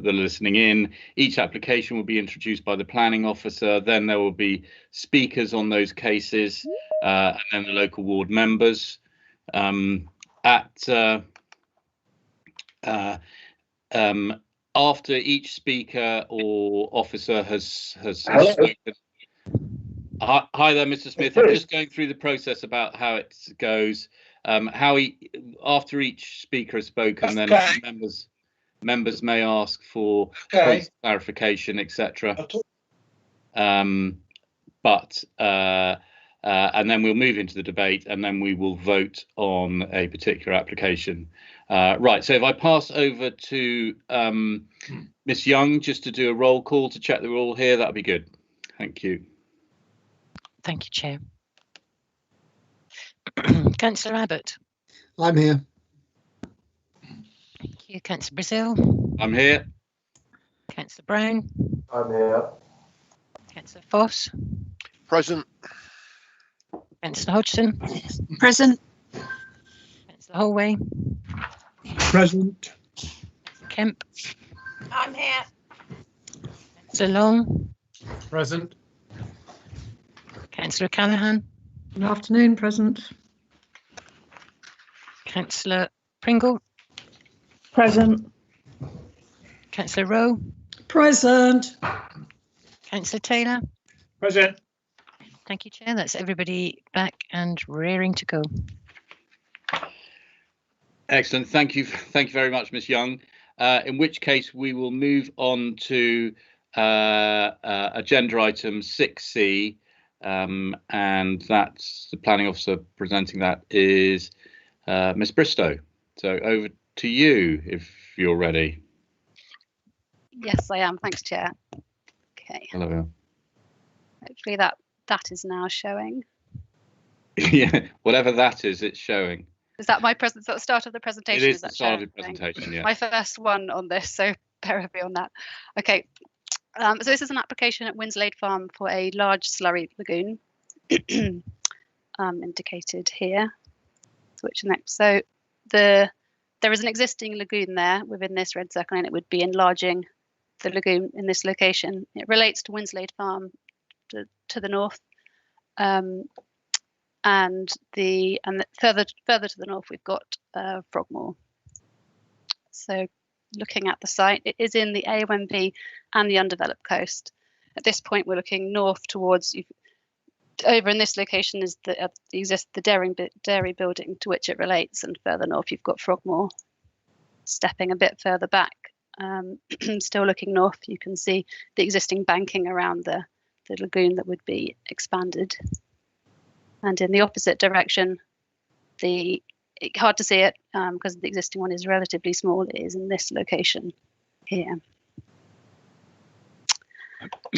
that are listening in. Each application will be introduced by the planning officer. Then there will be speakers on those cases, and then the local ward members. After each speaker or officer has spoken. Hi there, Mr. Smith. I'm just going through the process about how it goes. After each speaker has spoken, then members may ask for points of clarification, etc. And then we'll move into the debate, and then we will vote on a particular application. Right, so if I pass over to Miss Young just to do a roll call to check that we're all here, that'd be good. Thank you. Thank you, Chair. Councillor Abbott. I'm here. Thank you. Councillor Brazil. I'm here. Councillor Brown. I'm here. Councillor Foss. Present. Councillor Hodgson. Present. Councillor Holway. Present. Kemp. I'm here. Councillor Long. Present. Councillor Callaghan. Good afternoon, present. Councillor Pringle. Present. Councillor Rowe. Present. Councillor Taylor. Present. Thank you, Chair. That's everybody back and raring to go. Excellent. Thank you very much, Miss Young. In which case we will move on to agenda item 6C, and that's the planning officer presenting that is Miss Bristow. So over to you if you're ready. Yes, I am. Thanks, Chair. Okay. Hello. Hopefully that is now showing. Yeah, whatever that is, it's showing. Is that my present? The start of the presentation? It is the start of the presentation. Yeah. My first one on this, so bear with me on that. Okay. So this is an application at Winslade Farm for a large slurry lagoon, indicated here. Switch next. So there is an existing lagoon there within this red circle, and it would be enlarging the lagoon in this location. It relates to Winslade Farm to the north, and further to the north we've got Frogmore. So looking at the site, it is in the AONB and the undeveloped coast. At this point, we're looking north towards. Over in this location is the dairy building to which it relates, and further north you've got Frogmore. Stepping a bit further back, still looking north, you can see the existing banking around the lagoon that would be expanded. And in the opposite direction, hard to see it because the existing one is relatively small. It is in this location here.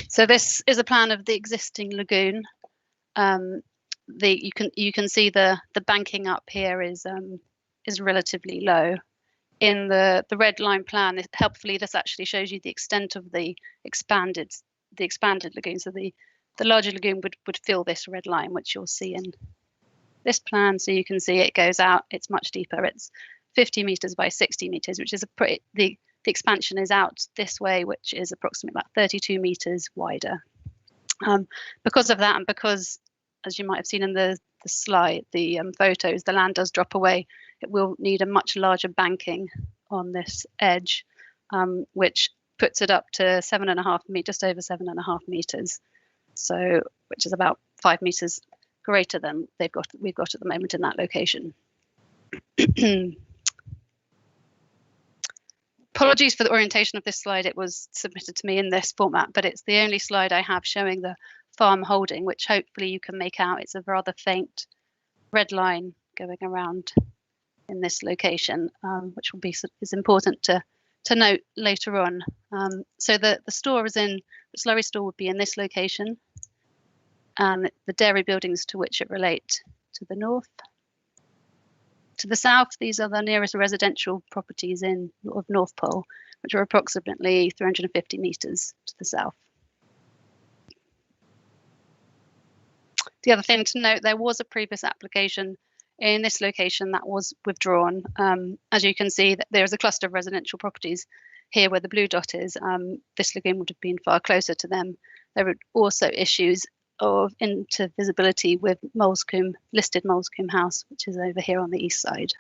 So this is a plan of the existing lagoon. You can see the banking up here is relatively low. In the red line plan, helpfully this actually shows you the extent of the expanded lagoon. So the larger lagoon would fill this red line, which you'll see in this plan. So you can see it goes out. It's much deeper. It's 50 meters by 60 meters, which is the expansion is out this way, which is approximately about 32 meters wider. Because of that, and because, as you might have seen in the slide, the photos, the land does drop away. It will need a much larger banking on this edge, which puts it up to 7.5 meters, just over 7.5 meters. So, which is about 5 meters greater than we've got at the moment in that location. Apologies for the orientation of this slide. It was submitted to me in this format, but it's the only slide I have showing the farm holding, which hopefully you can make out. It's a rather faint red line going around in this location, which is important to note later on. So the store is in, the slurry store would be in this location, and the dairy buildings to which it relate to the north. To the south, these are the nearest residential properties of North Pole, which are approximately 350 meters to the south. The other thing to note, there was a previous application in this location that was withdrawn. As you can see, there's a cluster of residential properties here where the blue dot is, this lagoon would have been far closer to them. There were also issues of intervisibility with listed Molescombe House, which is over here on the east side.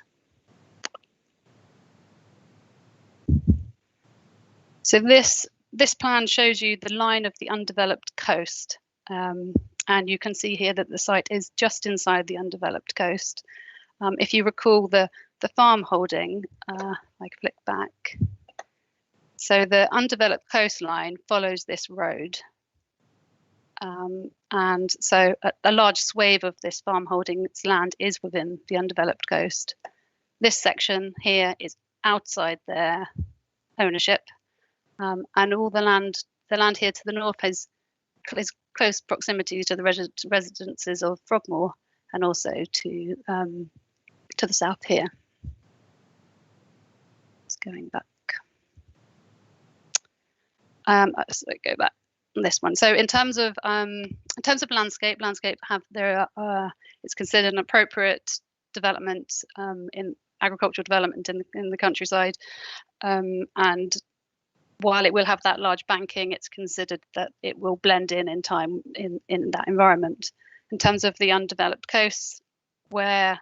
So this plan shows you the line of the undeveloped coast, and you can see here that the site is just inside the undeveloped coast. If you recall the farm holding, I can flick back. So the undeveloped coastline follows this road. And so a large swathe of this farm holding's land is within the undeveloped coast. This section here is outside their ownership, and all the land here to the north is close proximity to the residences of Frogmore, and also to the south here. It's going back. So go back. This one. So in terms of landscape it's considered an appropriate development in agricultural development in the countryside, and while it will have that large banking, it's considered that it will blend in time in that environment. In terms of the undeveloped coasts, where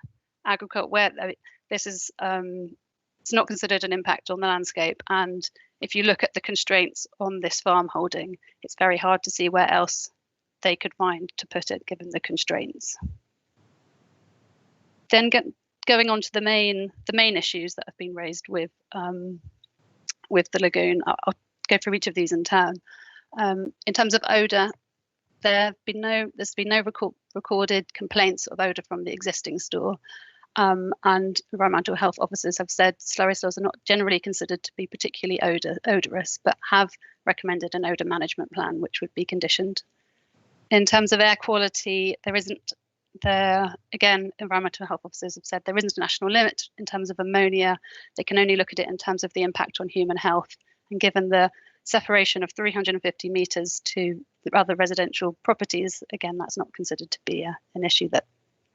this is it's not considered an impact on the landscape, and if you look at the constraints on this farm holding, it's very hard to see where else they could find to put it, given the constraints. Then going on to the main issues that have been raised with the lagoon. I'll go through each of these in turn. In terms of odour, there's been no recorded complaints of odour from the existing store. And environmental health officers have said slurry stores are not generally considered to be particularly odorous, but have recommended an odour management plan, which would be conditioned. In terms of air quality, again, environmental health officers have said there isn't a national limit in terms of ammonia. They can only look at it in terms of the impact on human health. And given the separation of 350 metres to the other residential properties, again, that's not considered to be an issue that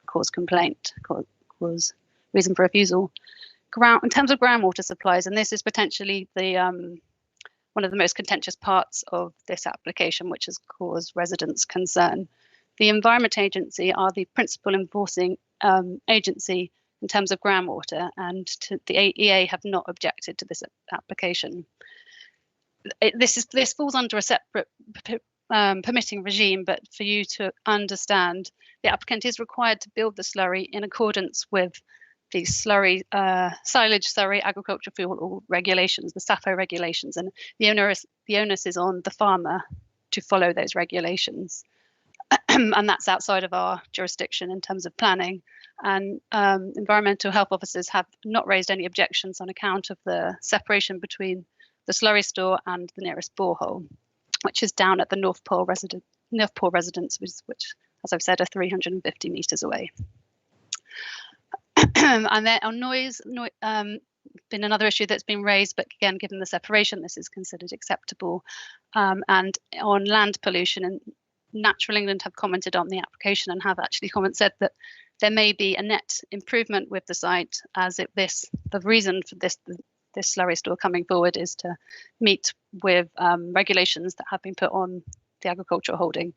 caused complaint, was reason for refusal. In terms of groundwater supplies, and this is potentially one of the most contentious parts of this application, which has caused residents concern. The Environment Agency are the principal enforcing agency in terms of groundwater, and the AEA have not objected to this application. This falls under a separate permitting regime, but for you to understand, the applicant is required to build the slurry in accordance with the silage slurry agricultural fuel oil regulations, the Sapphire Regulations, and the onus is on the farmer to follow those regulations. And that's outside of our jurisdiction in terms of planning. And environmental health officers have not raised any objections on account of the separation between the slurry store and the nearest borehole, which is down at the North Pole residence, which, as I've said, are 350 metres away. And then on noise, been another issue that's been raised, but again, given the separation, this is considered acceptable. And on land pollution, and Natural England have commented on the application and have actually said that there may be a net improvement with the site, as the reason for this slurry store coming forward is to meet with regulations that have been put on the agricultural holding.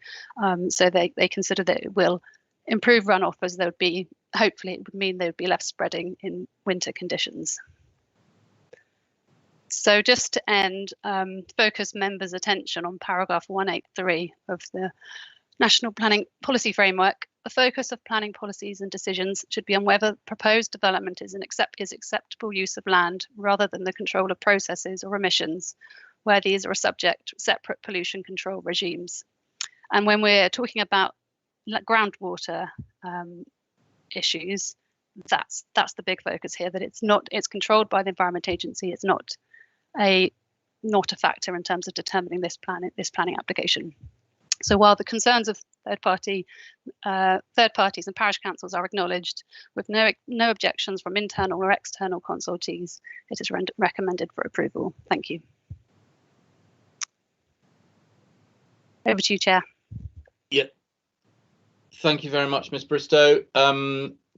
So they consider that it will improve runoff, as there would be, hopefully it would mean there would be less spreading in winter conditions. So just to end, focus members' attention on paragraph 183 of the National Planning Policy Framework. The focus of planning policies and decisions should be on whether proposed development is acceptable use of land, rather than the control of processes or emissions, where these are subject to separate pollution control regimes. And when we're talking about groundwater issues, that's the big focus here, that it's controlled by the Environment Agency. It's not a factor in terms of determining this planning application. So while the concerns of third parties and parish councils are acknowledged, with no objections from internal or external consultees, it is recommended for approval. Thank you. Over to you, Chair. Yeah. Thank you very much, Ms. Bristow.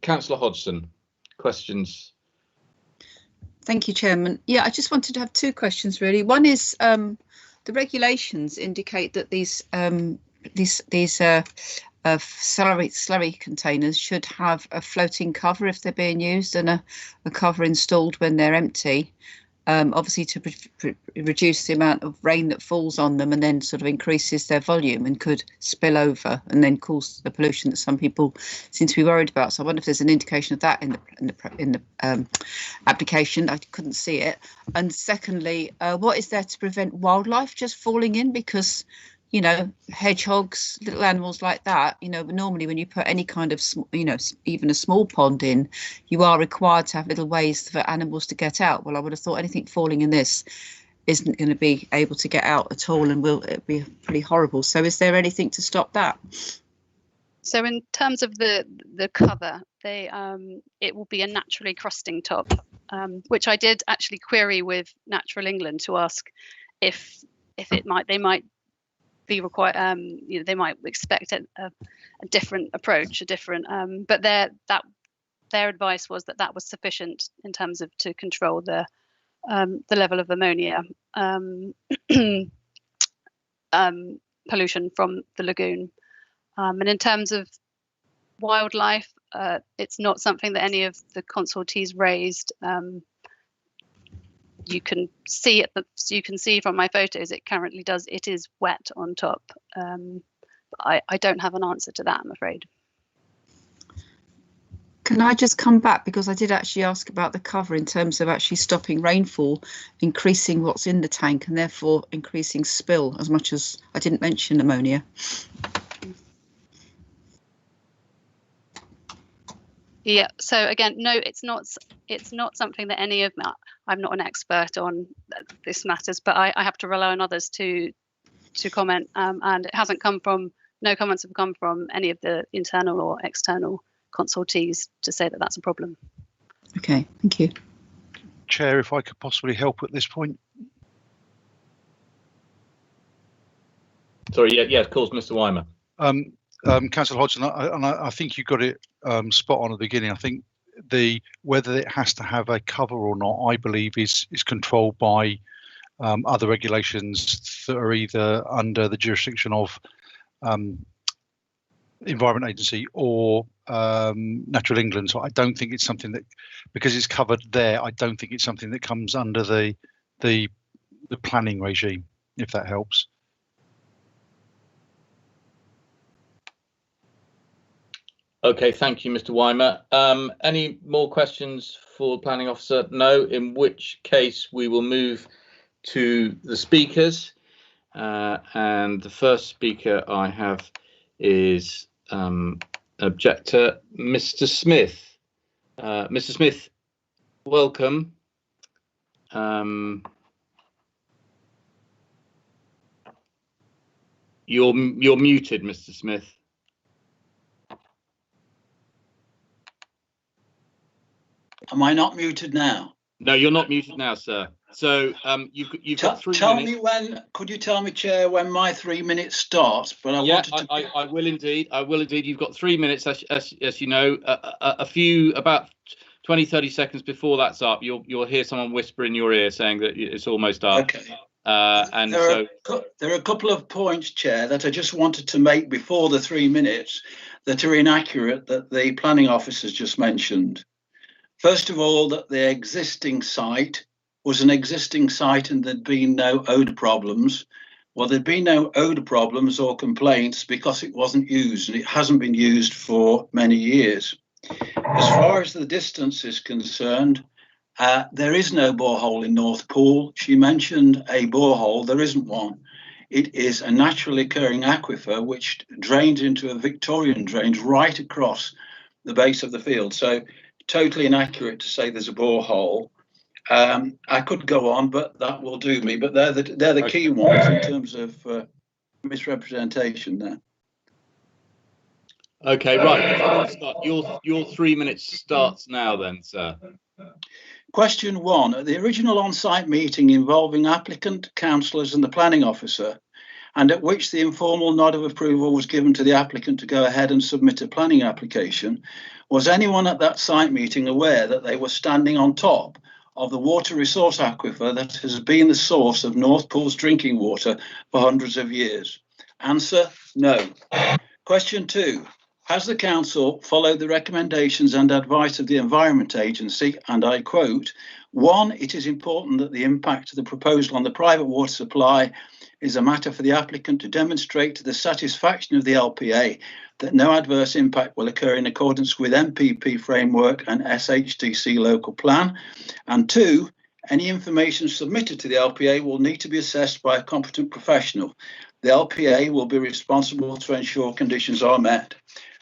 Councillor Hodgson, questions? Thank you, Chairman. Yeah, I just wanted to have two questions really. One is the regulations indicate that these slurry containers should have a floating cover if they're being used and a cover installed when they're empty. Obviously to reduce the amount of rain that falls on them and then sort of increases their volume and could spill over and then cause the pollution that some people seem to be worried about. So I wonder if there's an indication of that in the application. I couldn't see it. And secondly, what is there to prevent wildlife just falling in? Because, you know, hedgehogs, little animals like that, you know, normally when you put any kind of, you know, even a small pond in, you are required to have little ways for animals to get out. Well, I would have thought anything falling in this isn't going to be able to get out at all and will it be pretty horrible. So is there anything to stop that? So in terms of the cover, it will be a naturally crusting top, which I did actually query with Natural England to ask if they might be required, you know, they might expect a different approach, but their advice was that was sufficient in terms of to control the level of ammonia pollution from the lagoon. And in terms of wildlife, it's not something that any of the consultees raised. You can see from my photos, it currently does. It is wet on top. I don't have an answer to that, I'm afraid. Can I just come back, because I did actually ask about the cover in terms of actually stopping rainfall, increasing what's in the tank and therefore increasing spill, as much as I didn't mention ammonia. Yeah, so again, no, it's not something that any of I'm not an expert on this matters, but I have to rely on others to comment, and it hasn't come from, no comments have come from any of the internal or external consultees to say that that's a problem. Okay, thank you. Chair, if I could possibly help at this point. Sorry, yeah, of course, Mr. Weimer. Councillor Hodgson, I think you got it spot on at the beginning. I think whether it has to have a cover or not, I believe is controlled by other regulations that are either under the jurisdiction of Environment Agency or Natural England. So I don't think it's something that, because it's covered there, I don't think it's something that comes under the planning regime, if that helps. Okay, thank you, Mr. Weimer. Any more questions for the planning officer? No, in which case we will move to the speakers. And the first speaker I have is objector Mr. Smith. Mr. Smith, welcome. You're muted, Mr. Smith. Am I not muted now? No, you're not muted now, sir. So you've got 3 tell minutes. Me when. Could you tell me, Chair, when my 3 minutes starts? But I will indeed. I will indeed. You've got 3 minutes, as you know. A few about 20-30 seconds before that's up, you'll hear someone whisper in your ear saying that it's almost up. Okay. And there are a couple of points, Chair, that I just wanted to make before the 3 minutes that are inaccurate that the planning officer has just mentioned. First of all, that the existing site was an existing site and there'd been no odour problems. Well, there'd been no odour problems or complaints because it wasn't used, and it hasn't been used for many years. As far as the distance is concerned, there is no borehole in North Pool. She mentioned a borehole. There isn't one. It is a naturally occurring aquifer which drains into a Victorian drains right across the base of the field. So totally inaccurate to say there's a borehole. I could go on, but that will do me. But they're the key ones in terms of misrepresentation there. Okay, right. Your 3 minutes starts now, then, sir. Question 1. At the original on-site meeting involving applicant, councillors and the planning officer, and at which the informal nod of approval was given to the applicant to go ahead and submit a planning application, was anyone at that site meeting aware that they were standing on top of the water resource aquifer that has been the source of North Pool's drinking water for hundreds of years? Answer, no. Question 2. Has the council followed the recommendations and advice of the Environment Agency? And I quote, 1, it is important that the impact of the proposal on the private water supply is a matter for the applicant to demonstrate to the satisfaction of the LPA that no adverse impact will occur in accordance with MPP framework and SHDC local plan. And 2, any information submitted to the LPA will need to be assessed by a competent professional. The LPA will be responsible to ensure conditions are met.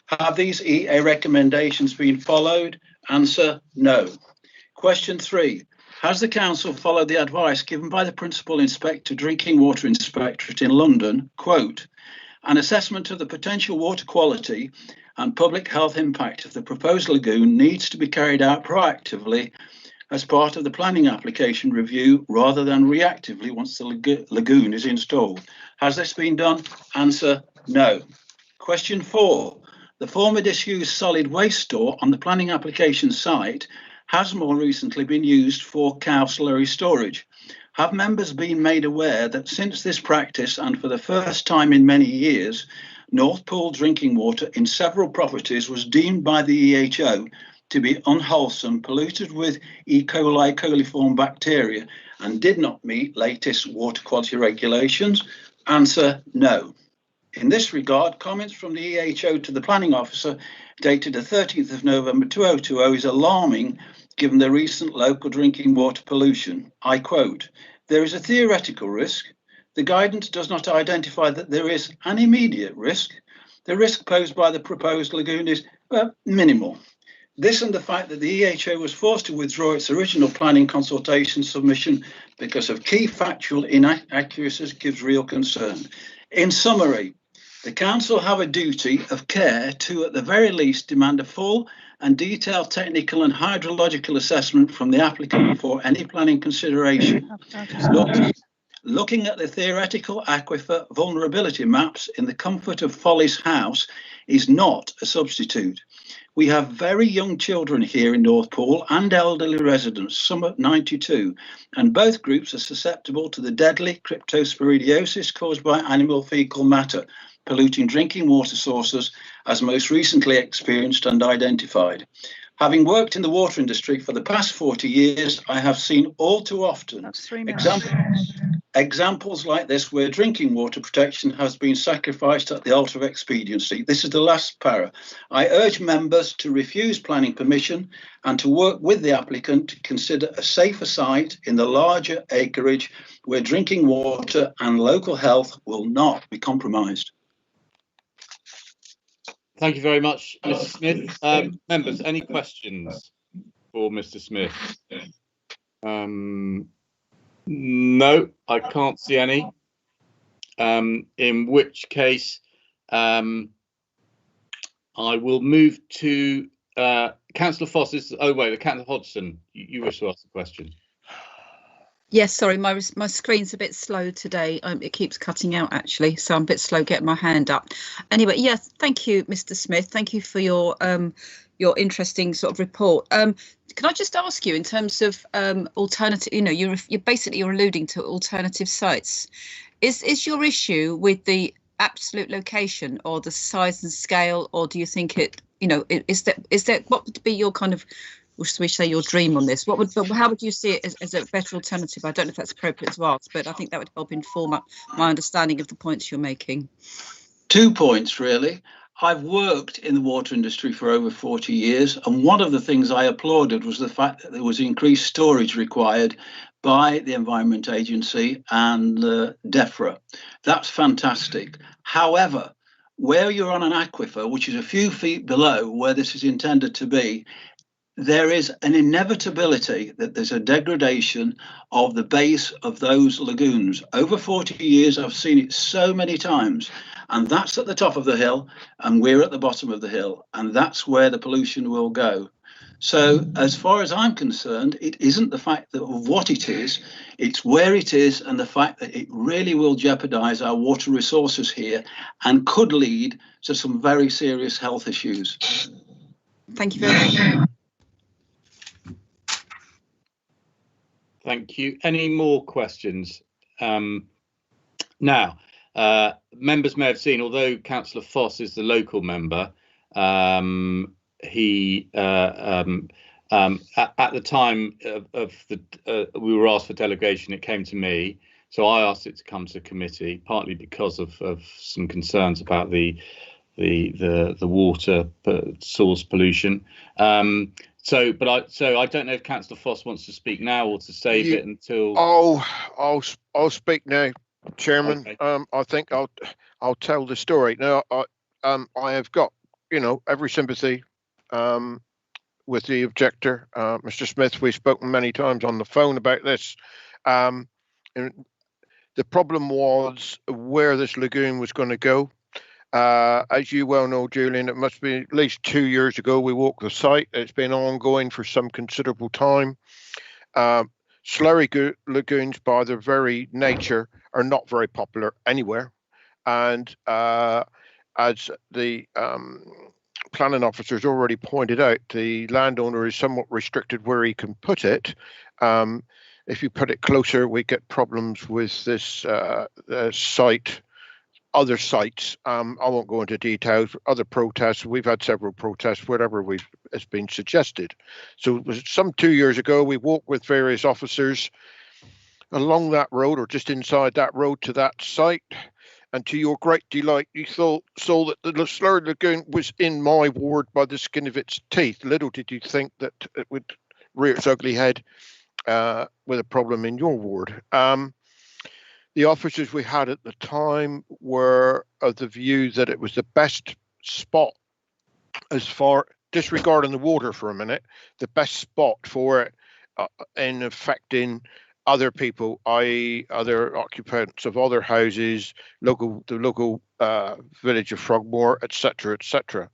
Have these EA recommendations been followed? Answer, no. Question 3. Has the council followed the advice given by the Principal Inspector Drinking Water Inspectorate in London? Quote, an assessment of the potential water quality and public health impact of the proposed lagoon needs to be carried out proactively as part of the planning application review rather than reactively once the lagoon is installed. Has this been done? Answer, no. Question 4. The former disused solid waste store on the planning application site has more recently been used for cow slurry storage. Have members been made aware that since this practice and for the first time in many years, North Pool drinking water in several properties was deemed by the EHO to be unwholesome, polluted with E. coli coliform bacteria and did not meet latest water quality regulations? Answer, no. In this regard, comments from the EHO to the planning officer dated the 13th of November 2020 is alarming given the recent local drinking water pollution. I quote, there is a theoretical risk. The guidance does not identify that there is an immediate risk. The risk posed by the proposed lagoon is minimal. This and the fact that the EHO was forced to withdraw its original planning consultation submission because of key factual inaccuracies gives real concern. In summary, the council have a duty of care to, at the very least, demand a full and detailed technical and hydrological assessment from the applicant before any planning consideration. Looking at the theoretical aquifer vulnerability maps in the comfort of Folly's house is not a substitute. We have very young children here in North Pool and elderly residents, some at 92, and both groups are susceptible to the deadly cryptosporidiosis caused by animal fecal matter, polluting drinking water sources as most recently experienced and identified. Having worked in the water industry for the past 40 years, I have seen all too often examples like this where drinking water protection has been sacrificed at the altar of expediency. This is the last para. I urge members to refuse planning permission and to work with the applicant to consider a safer site in the larger acreage where drinking water and local health will not be compromised. Thank you very much, Mr. Smith. Members, any questions for Mr. Smith? No, I can't see any. In which case, I will move to Councillor Foss. Councillor Hodgson, you wish to ask a question. Yes, sorry, my screen's a bit slow today. It keeps cutting out, actually, so I'm a bit slow getting my hand up. Anyway, yes, thank you, Mr. Smith. Thank you for your interesting sort of report. Can I just ask you, in terms of alternative, you're alluding to alternative sites. Is your issue with the absolute location or the size and scale, or do you think is that what would be your kind of, or should we say your dream on this? How would you see it as a better alternative? I don't know if that's appropriate to ask, but I think that would help inform my understanding of the points you're making. 2 points, really. I've worked in the water industry for over 40 years, and one of the things I applauded was the fact that there was increased storage required by the Environment Agency and DEFRA. That's fantastic. However, where you're on an aquifer, which is a few feet below where this is intended to be, there is an inevitability that there's a degradation of the base of those lagoons. Over 40 years, I've seen it so many times, and that's at the top of the hill, and we're at the bottom of the hill, and that's where the pollution will go. So as far as I'm concerned, it isn't the fact of what it is, it's where it is, and the fact that it really will jeopardize our water resources here and could lead to some very serious health issues. Thank you very much. Thank you. Any more questions? Now, members may have seen, although Councillor Foss is the local member, he at the time of the we were asked for delegation, it came to me, so I asked it to come to committee, partly because of some concerns about the water source pollution. So I don't know if Councillor Foss wants to speak now or to save it until. I'll speak now, Chairman. Okay. I think I'll tell the story now. I have got every sympathy with the objector, Mr. Smith. We've spoken many times on the phone about this. And the problem was where this lagoon was going to go. As you well know, Julian, it must be at least 2 years ago we walked the site. It's been ongoing for some considerable time. Slurry lagoons, by their very nature, are not very popular anywhere. And as the planning officers already pointed out, the landowner is somewhat restricted where he can put it. If you put it closer, we get problems with this site. Other sites, I won't go into details, other protests, we've had several protests, whatever has been suggested. So it was some 2 years ago, we walked with various officers along that road or just inside that road to that site. And to your great delight, you saw that the Slurry Lagoon was in my ward by the skin of its teeth. Little did you think that it would rear its ugly head with a problem in your ward. The officers we had at the time were of the view that it was the best spot, as far, disregarding the water for a minute, the best spot for it in affecting other people, i.e. other occupants of other houses, the local village of Frogmore, etc., etc.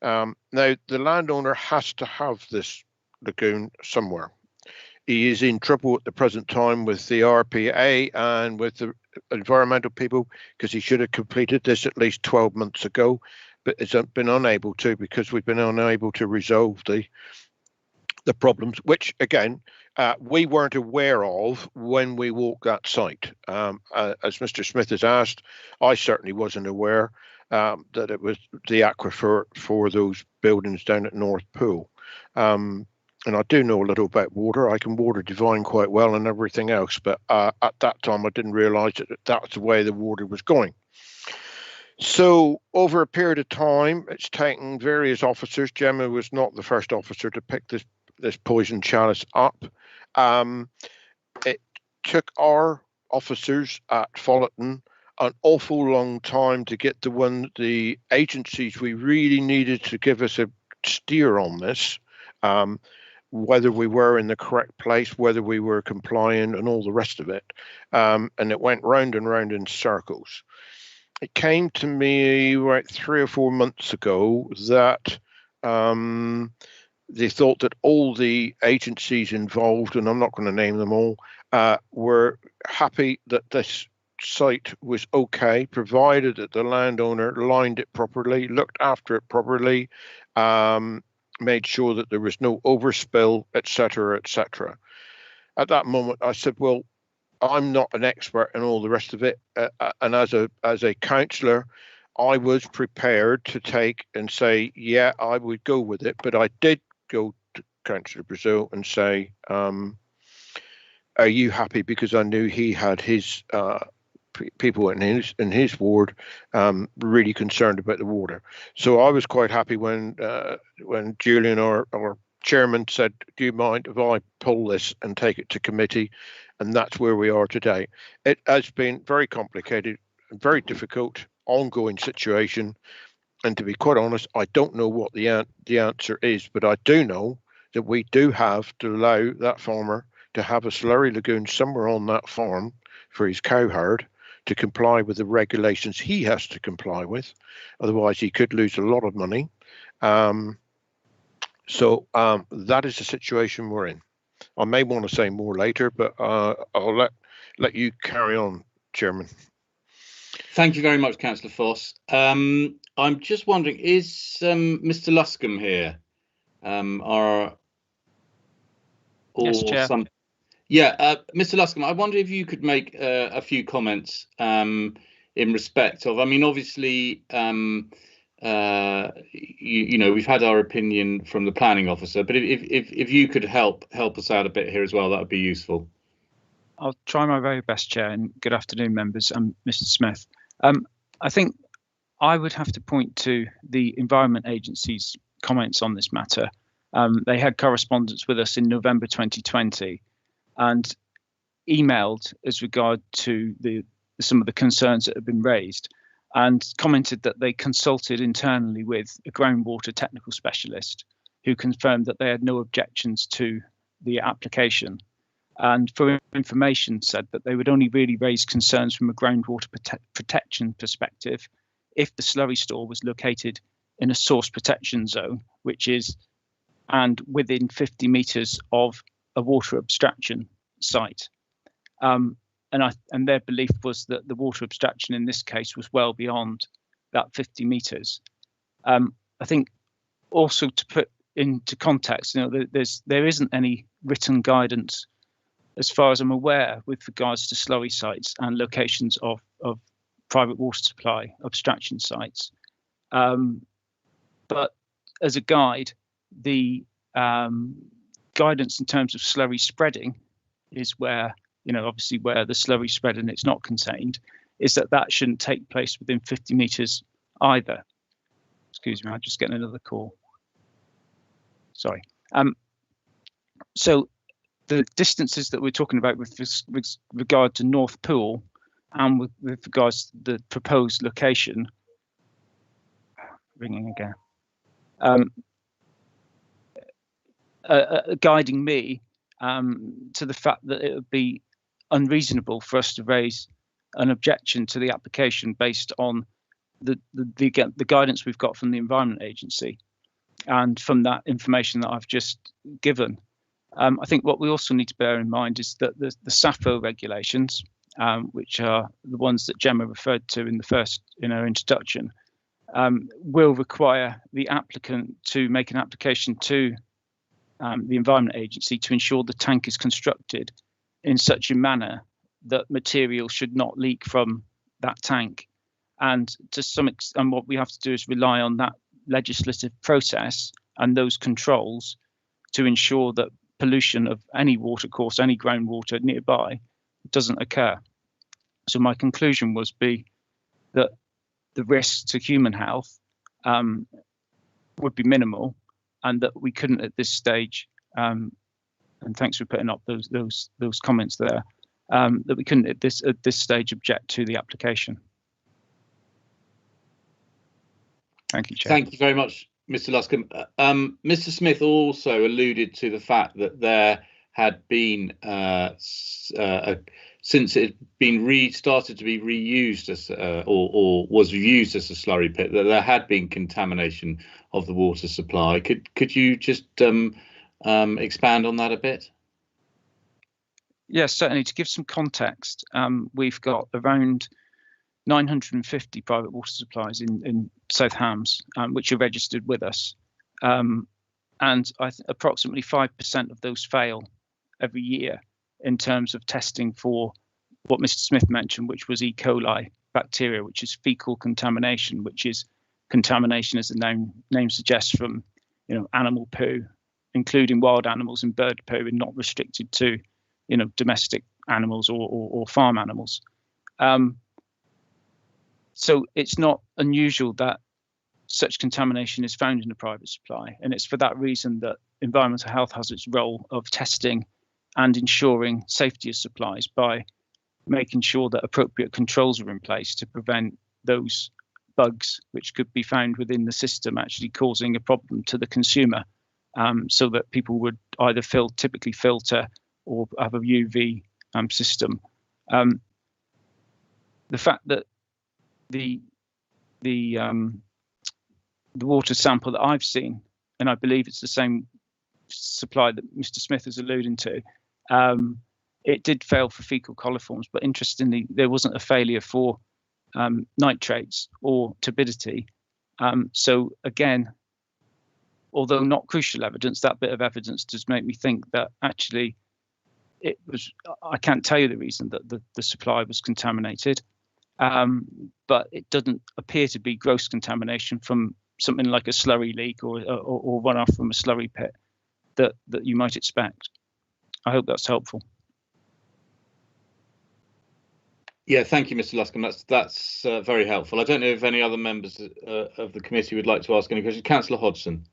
Now, the landowner has to have this lagoon somewhere. He is in trouble at the present time with the RPA and with the environmental people because he should have completed this at least 12 months ago, but has been unable to because we've been unable to resolve the problems, which again, we weren't aware of when we walked that site. As Mr. Smith has asked, I certainly wasn't aware that it was the aquifer for those buildings down at North Pool. And I do know a little about water. I can water divine quite well and everything else. But at that time, I didn't realise that that's the way the water was going. So over a period of time, it's taken various officers. Gemma was not the first officer to pick this poison chalice up. It took our officers at Folleton an awful long time to get the agencies we really needed to give us a steer on this. Whether we were in the correct place, whether we were compliant and all the rest of it. And it went round and round in circles. It came to me right 3 or 4 months ago that they thought that all the agencies involved, and I'm not going to name them all, were happy that this site was okay, provided that the landowner lined it properly, looked after it properly, made sure that there was no overspill, etc., etc. At that moment, I said, well, I'm not an expert in all the rest of it. And as a councillor, I was prepared to take and say, yeah, I would go with it. But I did go to Councillor Brazil and say, are you happy? Because I knew he had his people in his ward really concerned about the water. So I was quite happy when Julian, our chairman, said, do you mind if I pull this and take it to committee? And that's where we are today. It has been very complicated, very difficult, ongoing situation. And to be quite honest, I don't know what the answer is, but I do know that we do have to allow that farmer to have a slurry lagoon somewhere on that farm for his cow herd to comply with the regulations he has to comply with. Otherwise, he could lose a lot of money. So that is the situation we're in. I may want to say more later, but I'll let you carry on, Chairman. Thank you very much, Councillor Foss. I'm just wondering, is Mr. Luscombe here? Yes, Chair. Yeah, Mr. Luscombe, I wonder if you could make a few comments in respect of, I mean, obviously, you know, we've had our opinion from the planning officer, but if you could help us out a bit here as well, that would be useful. I'll try my very best, Chair, and good afternoon, members, and Mr. Smith. I think I would have to point to the Environment Agency's comments on this matter. They had correspondence with us in November 2020 and emailed as regard to some of the concerns that have been raised, and commented that they consulted internally with a groundwater technical specialist who confirmed that they had no objections to the application. And for information said that they would only really raise concerns from a groundwater protection perspective if the slurry store was located in a source protection zone, which is and within 50 metres of a water abstraction site. And their belief was that the water abstraction in this case was well beyond that 50 metres. I think also to put into context, you know, there isn't any written guidance, as far as I'm aware, with regards to slurry sites and locations of private water supply abstraction sites. But as a guide, the guidance in terms of slurry spreading is where, you know, obviously where the slurry spread and it's not contained, is that shouldn't take place within 50 metres either. Excuse me, I'm just getting another call. Sorry. So the distances that we're talking about with regard to North Pool and with regards to the proposed location, ringing again, guiding me to the fact that it would be unreasonable for us to raise an objection to the application based on the guidance we've got from the Environment Agency and from that information that I've just given. I think what we also need to bear in mind is that the Sapphire Regulations, which are the ones that Gemma referred to in her introduction, will require the applicant to make an application to the Environment Agency to ensure the tank is constructed in such a manner that material should not leak from that tank. And to some extent, what we have to do is rely on that legislative process and those controls to ensure that pollution of any watercourse, any groundwater nearby doesn't occur. So my conclusion be that the risks to human health would be minimal, and that we couldn't at this stage, and thanks for putting up those comments there, that we couldn't at this stage object to the application. Thank you, Chair. Thank you very much, Mr. Luscombe. Mr. Smith also alluded to the fact that there had been, since it had been started to be reused as, or was used as a slurry pit, that there had been contamination of the water supply. Could you just expand on that a bit? Yes, certainly. To give some context, we've got around 950 private water supplies in South Hams, which are registered with us, and approximately 5% of those fail every year in terms of testing for what Mr. Smith mentioned, which was E. coli bacteria, which is fecal contamination, which is contamination, as the name suggests, from animal poo, including wild animals and bird poo, and not restricted to domestic animals or farm animals. So it's not unusual that such contamination is found in a private supply, and it's for that reason that environmental health has its role of testing and ensuring safety of supplies by making sure that appropriate controls are in place to prevent those bugs which could be found within the system actually causing a problem to the consumer, so that people would either typically filter or have a UV system. The fact that the water sample that I've seen, and I believe it's the same supply that Mr. Smith is alluding to, it did fail for fecal coliforms, but interestingly, there wasn't a failure for nitrates or turbidity. So again, although not crucial evidence, that bit of evidence does make me think that actually it was. I can't tell you the reason that the supply was contaminated, but it doesn't appear to be gross contamination from something like a slurry leak or runoff from a slurry pit that you might expect. I hope that's helpful. Yeah, thank you, Mr. Luscombe. That's very helpful. I don't know if any other members of the committee would like to ask any questions. Councillor Hodgson.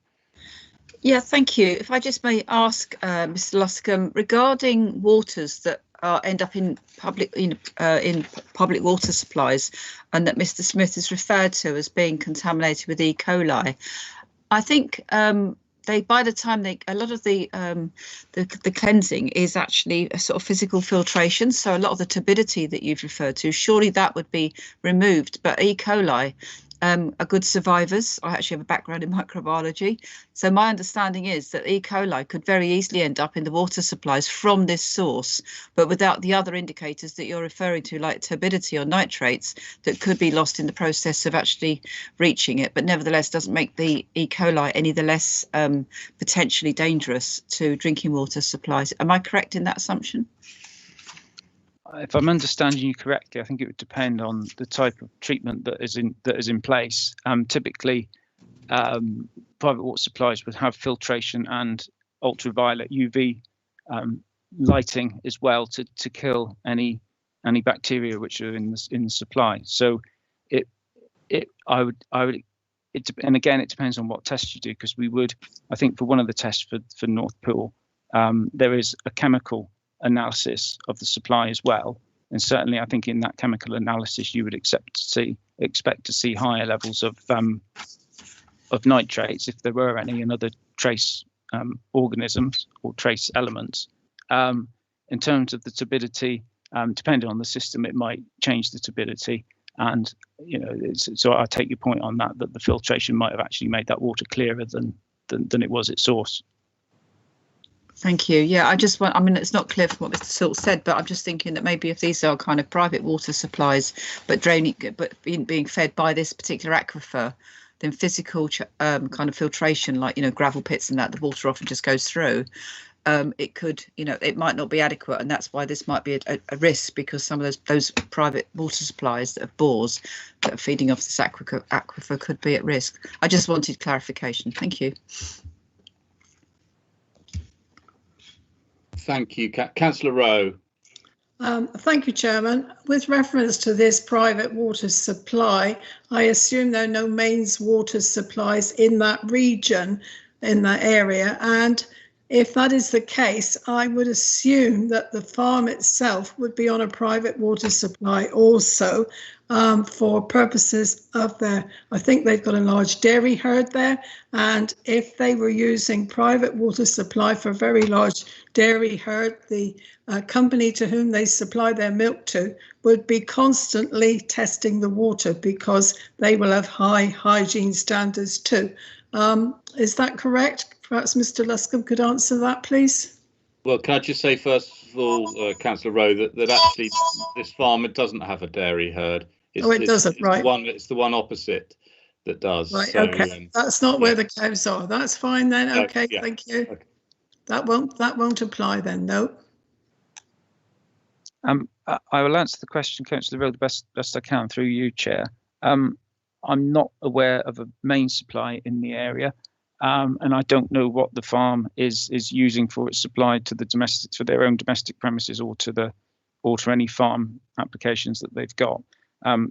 Yeah, thank you. If I just may ask Mr. Luscombe regarding waters that end up in public water supplies, and that Mr. Smith has referred to as being contaminated with E. coli. I think by the time a lot of the cleansing is actually a sort of physical filtration. So a lot of the turbidity that you've referred to, surely that would be removed. But E. coli are good survivors. I actually have a background in microbiology. So my understanding is that E. coli could very easily end up in the water supplies from this source, but without the other indicators that you're referring to, like turbidity or nitrates, that could be lost in the process of actually reaching it, but nevertheless doesn't make the E. coli any the less potentially dangerous to drinking water supplies. Am I correct in that assumption? If I'm understanding you correctly, I think it would depend on the type of treatment that is in place. Typically, private water supplies would have filtration and ultraviolet UV lighting as well to kill any bacteria which are in the supply. So and again, it depends on what test you do, because I think for one of the tests for North Pool, there is a chemical analysis of the supply as well, and certainly I think in that chemical analysis you would expect to see higher levels of nitrates, if there were any, and other trace organisms or trace elements. In terms of the turbidity, depending on the system, it might change the turbidity, and so I take your point on that the filtration might have actually made that water clearer than it was at source. Thank you. Yeah, I mean, it's not clear from what Mr. Salt said, but I'm just thinking that maybe if these are kind of private water supplies, but being fed by this particular aquifer, then physical kind of filtration, like, gravel pits and that, the water often just goes through. It could, it might not be adequate, and that's why this might be a risk, because some of those private water supplies that have bores that are feeding off this aquifer could be at risk. I just wanted clarification. Thank you. Thank you, Councillor Rowe. Thank you, Chairman. With reference to this private water supply, I assume there are no mains water supplies in that region, in that area. And if that is the case, I would assume that the farm itself would be on a private water supply also, for purposes of I think they've got a large dairy herd there. And if they were using private water supply for a very large dairy herd, the company to whom they supply their milk to would be constantly testing the water, because they will have high hygiene standards too. Is that correct? Perhaps Mr. Luscombe could answer that, please. Well, can I just say first of all, Councillor Rowe, that actually this farm, it doesn't have a dairy herd. It doesn't, right? It's the one opposite that does. Right. So, okay. That's not where the cows are. That's fine then. Okay. Yeah. Thank you. Okay. That won't apply then. No. I will answer the question, Councillor Rowe, the best I can through you, Chair. I'm not aware of a main supply in the area. And I don't know what the farm is using for its supply to for their own domestic premises, or to any farm applications that they've got.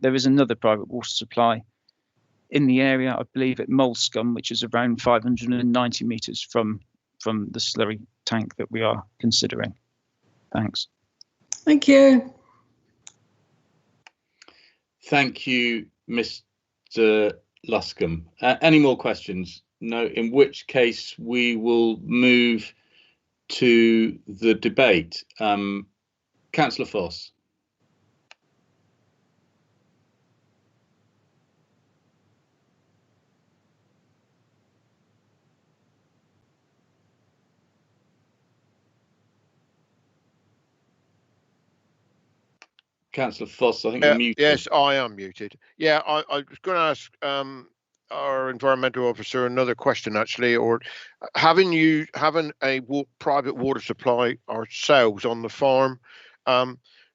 There is another private water supply in the area, I believe, at Molescombe, which is around 590 metres from the slurry tank that we are considering. Thanks. Thank you. Thank you, Mr. Luscombe. Any more questions? No, in which case we will move to the debate. Councillor Foss. Councillor Foss, I think you're muted. Yes, I am muted. Yeah, I was going to ask our environmental officer another question actually, or having a private water supply ourselves on the farm,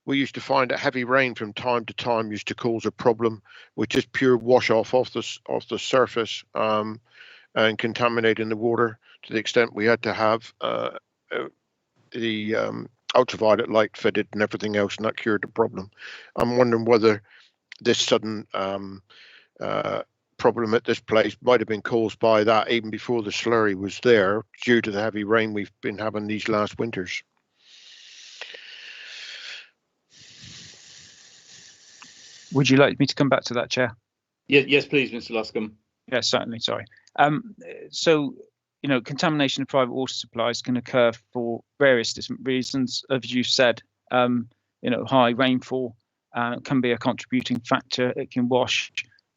we used to find that heavy rain from time to time used to cause a problem with just pure wash off the surface and contaminating the water to the extent we had to have the ultraviolet light fitted and everything else, and that cured the problem. I'm wondering whether this sudden problem at this place might have been caused by that even before the slurry was there due to the heavy rain we've been having these last winters. Would you like me to come back to that, Chair? Yes, please, Mr. Luscombe. Yes, certainly. Sorry. So, contamination of private water supplies can occur for various different reasons. As you said, high rainfall can be a contributing factor. It can wash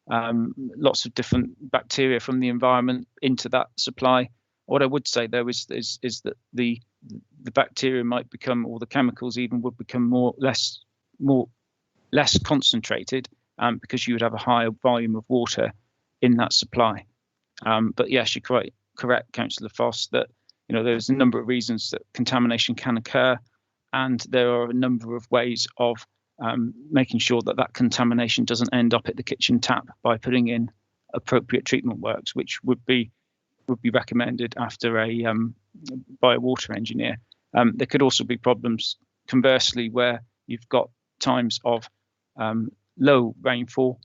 lots of different bacteria from the environment into that supply. What I would say though is that the bacteria might become, or the chemicals even would become less concentrated because you would have a higher volume of water in that supply. But yes, you're quite correct, Councillor Foss, that there's a number of reasons that contamination can occur, and there are a number of ways of making sure that contamination doesn't end up at the kitchen tap by putting in appropriate treatment works, which would be recommended after by a water engineer. There could also be problems conversely where you've got times of low rainfall.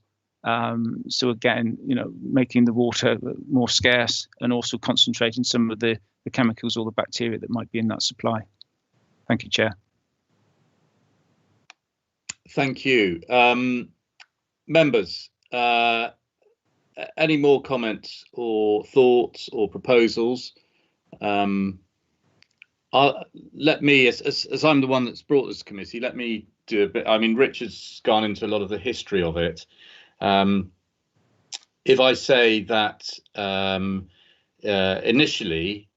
So again, making the water more scarce and also concentrating some of the chemicals or the bacteria that might be in that supply. Thank you, Chair. Thank you. Members, any more comments or thoughts or proposals? Let me, as I'm the one that's brought this committee, let me do a bit. I mean, Richard's gone into a lot of the history of it. If I say that initially,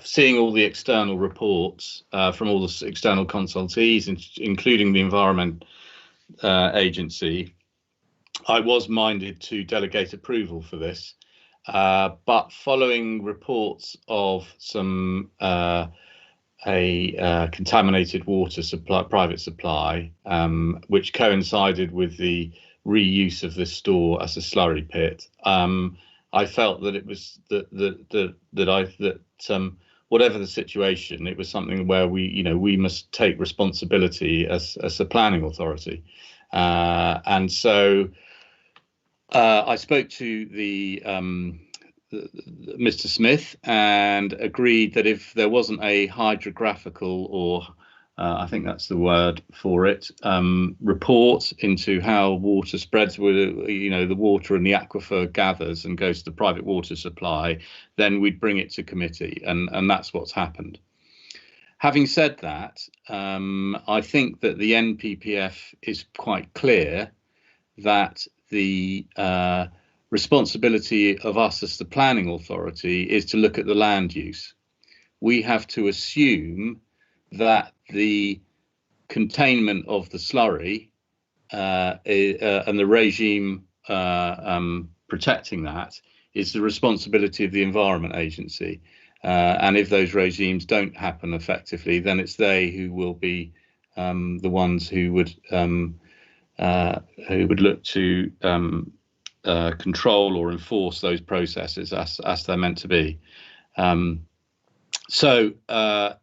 seeing all the external reports from all the external consultees, including the Environment Agency, I was minded to delegate approval for this. But following reports of some contaminated water supply, private supply, which coincided with the reuse of this store as a slurry pit, I felt that it was that whatever the situation, it was something where we must take responsibility as a planning authority, and so I spoke to the Mr. Smith and agreed that if there wasn't a hydrographical, or I think that's the word for it, report into how water spreads with, the water in the aquifer gathers and goes to the private water supply, then we'd bring it to committee, and that's what's happened. Having said that, I think that the NPPF is quite clear that the responsibility of us as the planning authority is to look at the land use. We have to assume that the containment of the slurry and the regime protecting that is the responsibility of the Environment Agency. And if those regimes don't happen effectively, then it's they who will be the ones who would look to control or enforce those processes as they're meant to be. So I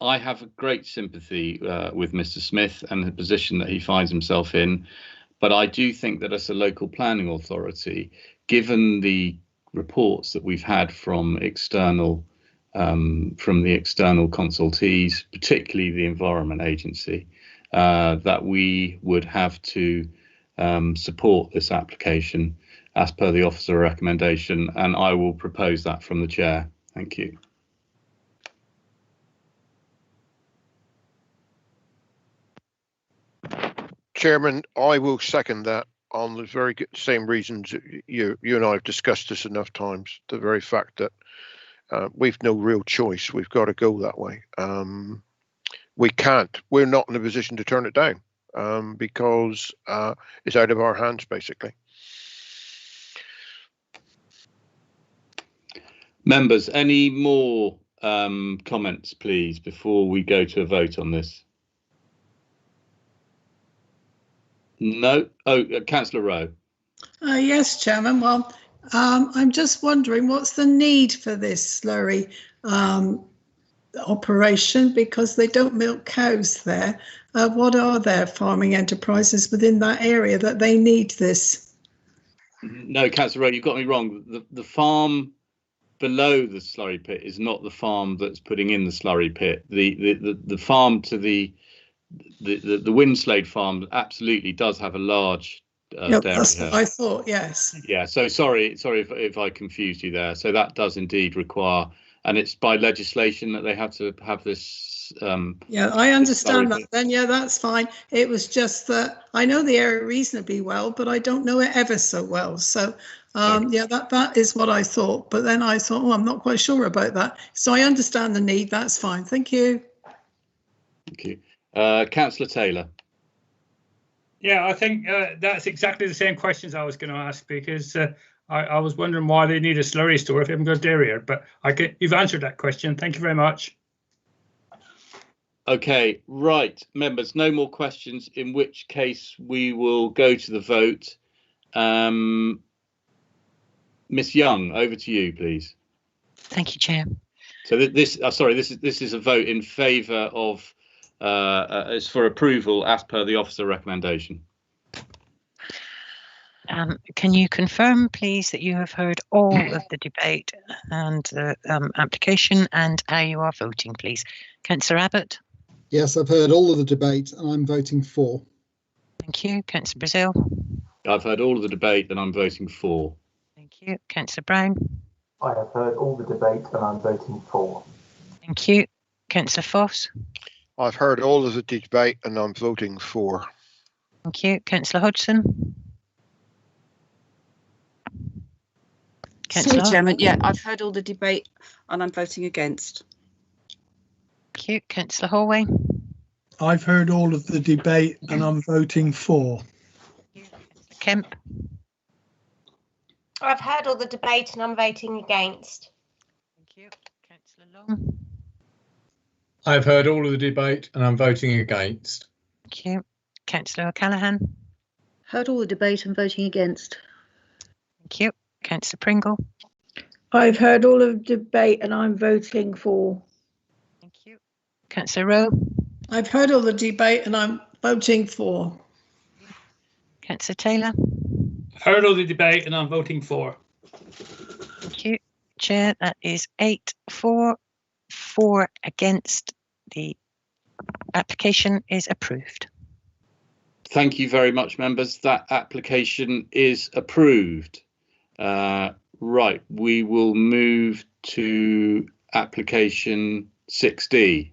have a great sympathy with Mr. Smith and the position that he finds himself in, but I do think that as a local planning authority, given the reports that we've had from the external consultees, particularly the Environment Agency, that we would have to support this application as per the officer recommendation, and I will propose that from the chair. Thank you. Chairman, I will second that on the very same reasons you and I have discussed this enough times. The very fact that we've no real choice, we've got to go that way. We're not in a position to turn it down because it's out of our hands, basically. Members, any more comments, please, before we go to a vote on this? No? Oh, Councillor Rowe. Yes, Chairman. Well, I'm just wondering what's the need for this slurry operation, because they don't milk cows there. What are their farming enterprises within that area that they need this? No, Councillor Rowe, you've got me wrong. The farm below the slurry pit is not the farm that's putting in the slurry pit. The farm to the Winslade farm absolutely does have a large dairy That's herd. what I thought, yes. Yeah, so sorry if I confused you there. So that does indeed require, and it's by legislation that they have to have this. Yeah, I understand that then. Yeah, that's fine. It was just that I know the area reasonably well, but I don't know it ever so well. So yeah, that is what I thought. But then I thought, oh, I'm not quite sure about that. So I understand the need. That's fine. Thank you. Thank you. Councillor Taylor. Yeah, I think that's exactly the same questions I was going to ask, because I was wondering why they need a slurry store if they haven't got a dairy yard. But you've answered that question. Thank you very much. Okay, right, members, no more questions, in which case we will go to the vote. Miss Young, over to you, please. Thank you, Chair. So this is a vote in favour of is for approval as per the officer recommendation. Can you confirm, please, that you have heard all of the debate and the application, and how you are voting, please? Councillor Abbott? Yes, I've heard all of the debate and I'm voting for. Thank you. Councillor Brazil? I've heard all of the debate and I'm voting for. Thank you. Councillor Brown? I have heard all the debate and I'm voting for. Thank you. Councillor Foss? I've heard all of the debate and I'm voting for. Thank you. Councillor Hodgson? Sorry, Chairman. Yeah, I've heard all the debate and I'm voting against. Thank you. Councillor Hallway? I've heard all of the debate and I'm voting for. Kemp? I've heard all the debate and I'm voting against. Thank you. Councillor Long? I've heard all of the debate and I'm voting against. Thank you. Councillor O'Callaghan? Heard all the debate and voting against. Thank you. Councillor Pringle? I've heard all of the debate and I'm voting for. Thank you. Councillor Rowe? I've heard all the debate and I'm voting for. Councillor Taylor? Heard all the debate and I'm voting for. Thank you. Chair, that is 8 for, 4 against. The application is approved. Thank you very much, members. That application is approved. Right, we will move to application 6D.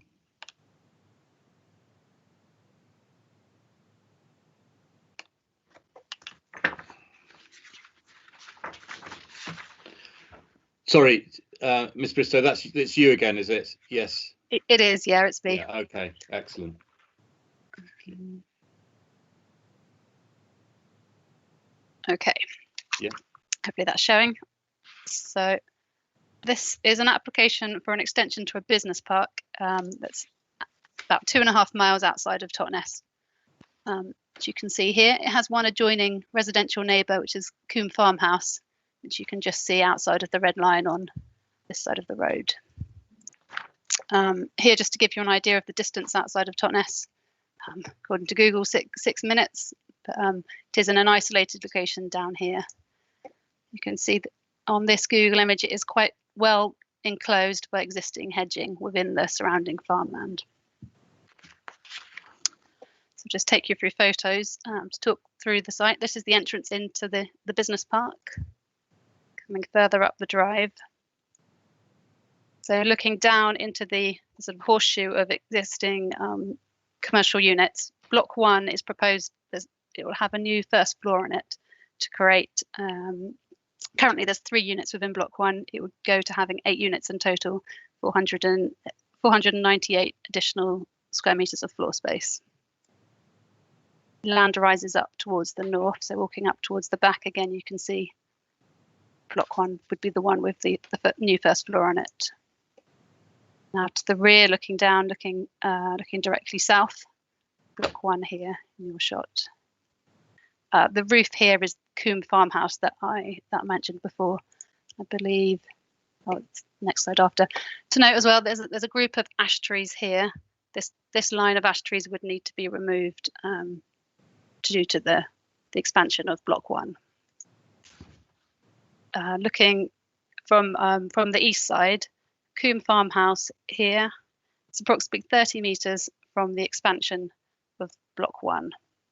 Sorry, Ms. Bristow, it's you again, is it? Yes. It is, yeah, it's me. Yeah, okay, excellent. Okay. Yeah. Hopefully that's showing. So this is an application for an extension to a business park that's about 2.5 miles outside of Totnes. As you can see here, it has one adjoining residential neighbour, which is Coombe Farmhouse, which you can just see outside of the red line on this side of the road. Here, just to give you an idea of the distance outside of Totnes, according to Google, 6 minutes, but it is in an isolated location down here. You can see that on this Google image, it is quite well enclosed by existing hedging within the surrounding farmland. So just take you through photos to talk through the site. This is the entrance into the business park. Coming further up the drive. So looking down into the sort of horseshoe of existing commercial units, Block 1 is proposed, it will have a new first floor in it to create, currently there's 3 units within Block 1, it would go to having 8 units in total, 498 additional square metres of floor space. Land rises up towards the north, so walking up towards the back again, you can see block 1 would be the one with the new first floor on it. Now to the rear, looking down, looking directly south, block 1 here in your shot. The roof here is Coombe farmhouse that I mentioned before, I believe. Oh, it's next slide after. To note as well, there's a group of ash trees here. This line of ash trees would need to be removed due to the expansion of block 1. Looking from the east side, Coombe farmhouse here. It's approximately 30 metres from the expansion of block 1,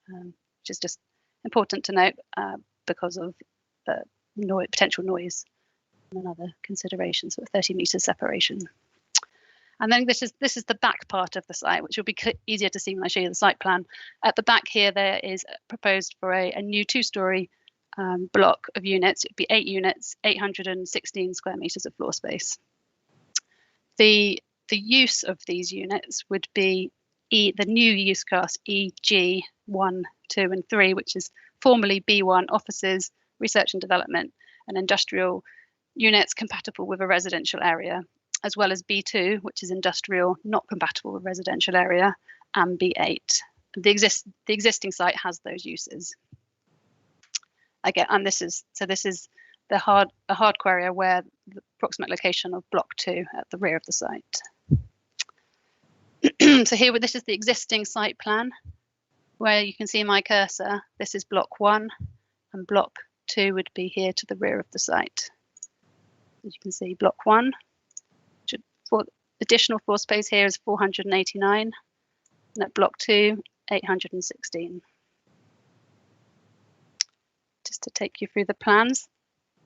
which is just important to note because of potential noise and other considerations. So 30 metres separation. And then this is the back part of the site, which will be easier to see when I show you the site plan. At the back here, there is proposed for a new 2-storey block of units. It'd be 8 units, 816 square metres of floor space. The use of these units would be the new use class EG 1, 2 and 3, which is formerly B1 offices, research and development and industrial units compatible with a residential area, as well as B2, which is industrial not compatible with residential area, and B8. The existing site has those uses. Again, and this is the hardcore area where the approximate location of block 2 at the rear of the site. So here, this is the existing site plan, where you can see my cursor. This is block 1, and block 2 would be here to the rear of the site. As you can see, block 1, for additional floor space here is 489, and at block 2, 816. Just to take you through the plans,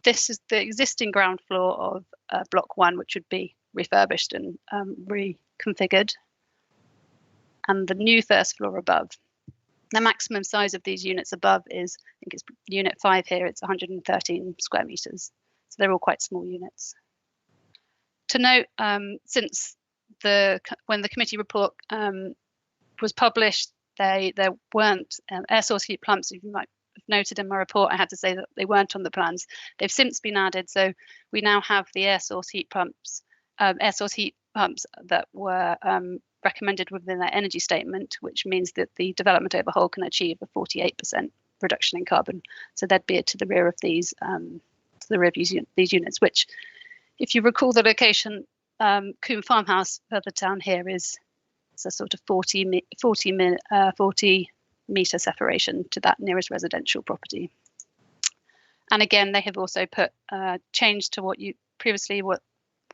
this is the existing ground floor of block 1, which would be refurbished and reconfigured, and the new first floor above. The maximum size of these units above is, I think it's unit 5 here, it's 113 square metres. So they're all quite small units. To note, since when the committee report was published, there weren't air source heat pumps. You might have noted in my report, I had to say that they weren't on the plans. They've since been added, so we now have the air source heat pumps that were recommended within their energy statement, which means that the development overhaul can achieve a 48% reduction in carbon. So they'd be to the rear of these these units, which, if you recall the location, Coombe farmhouse further down here is a sort of 40 metre separation to that nearest residential property. And again, they have also put change to what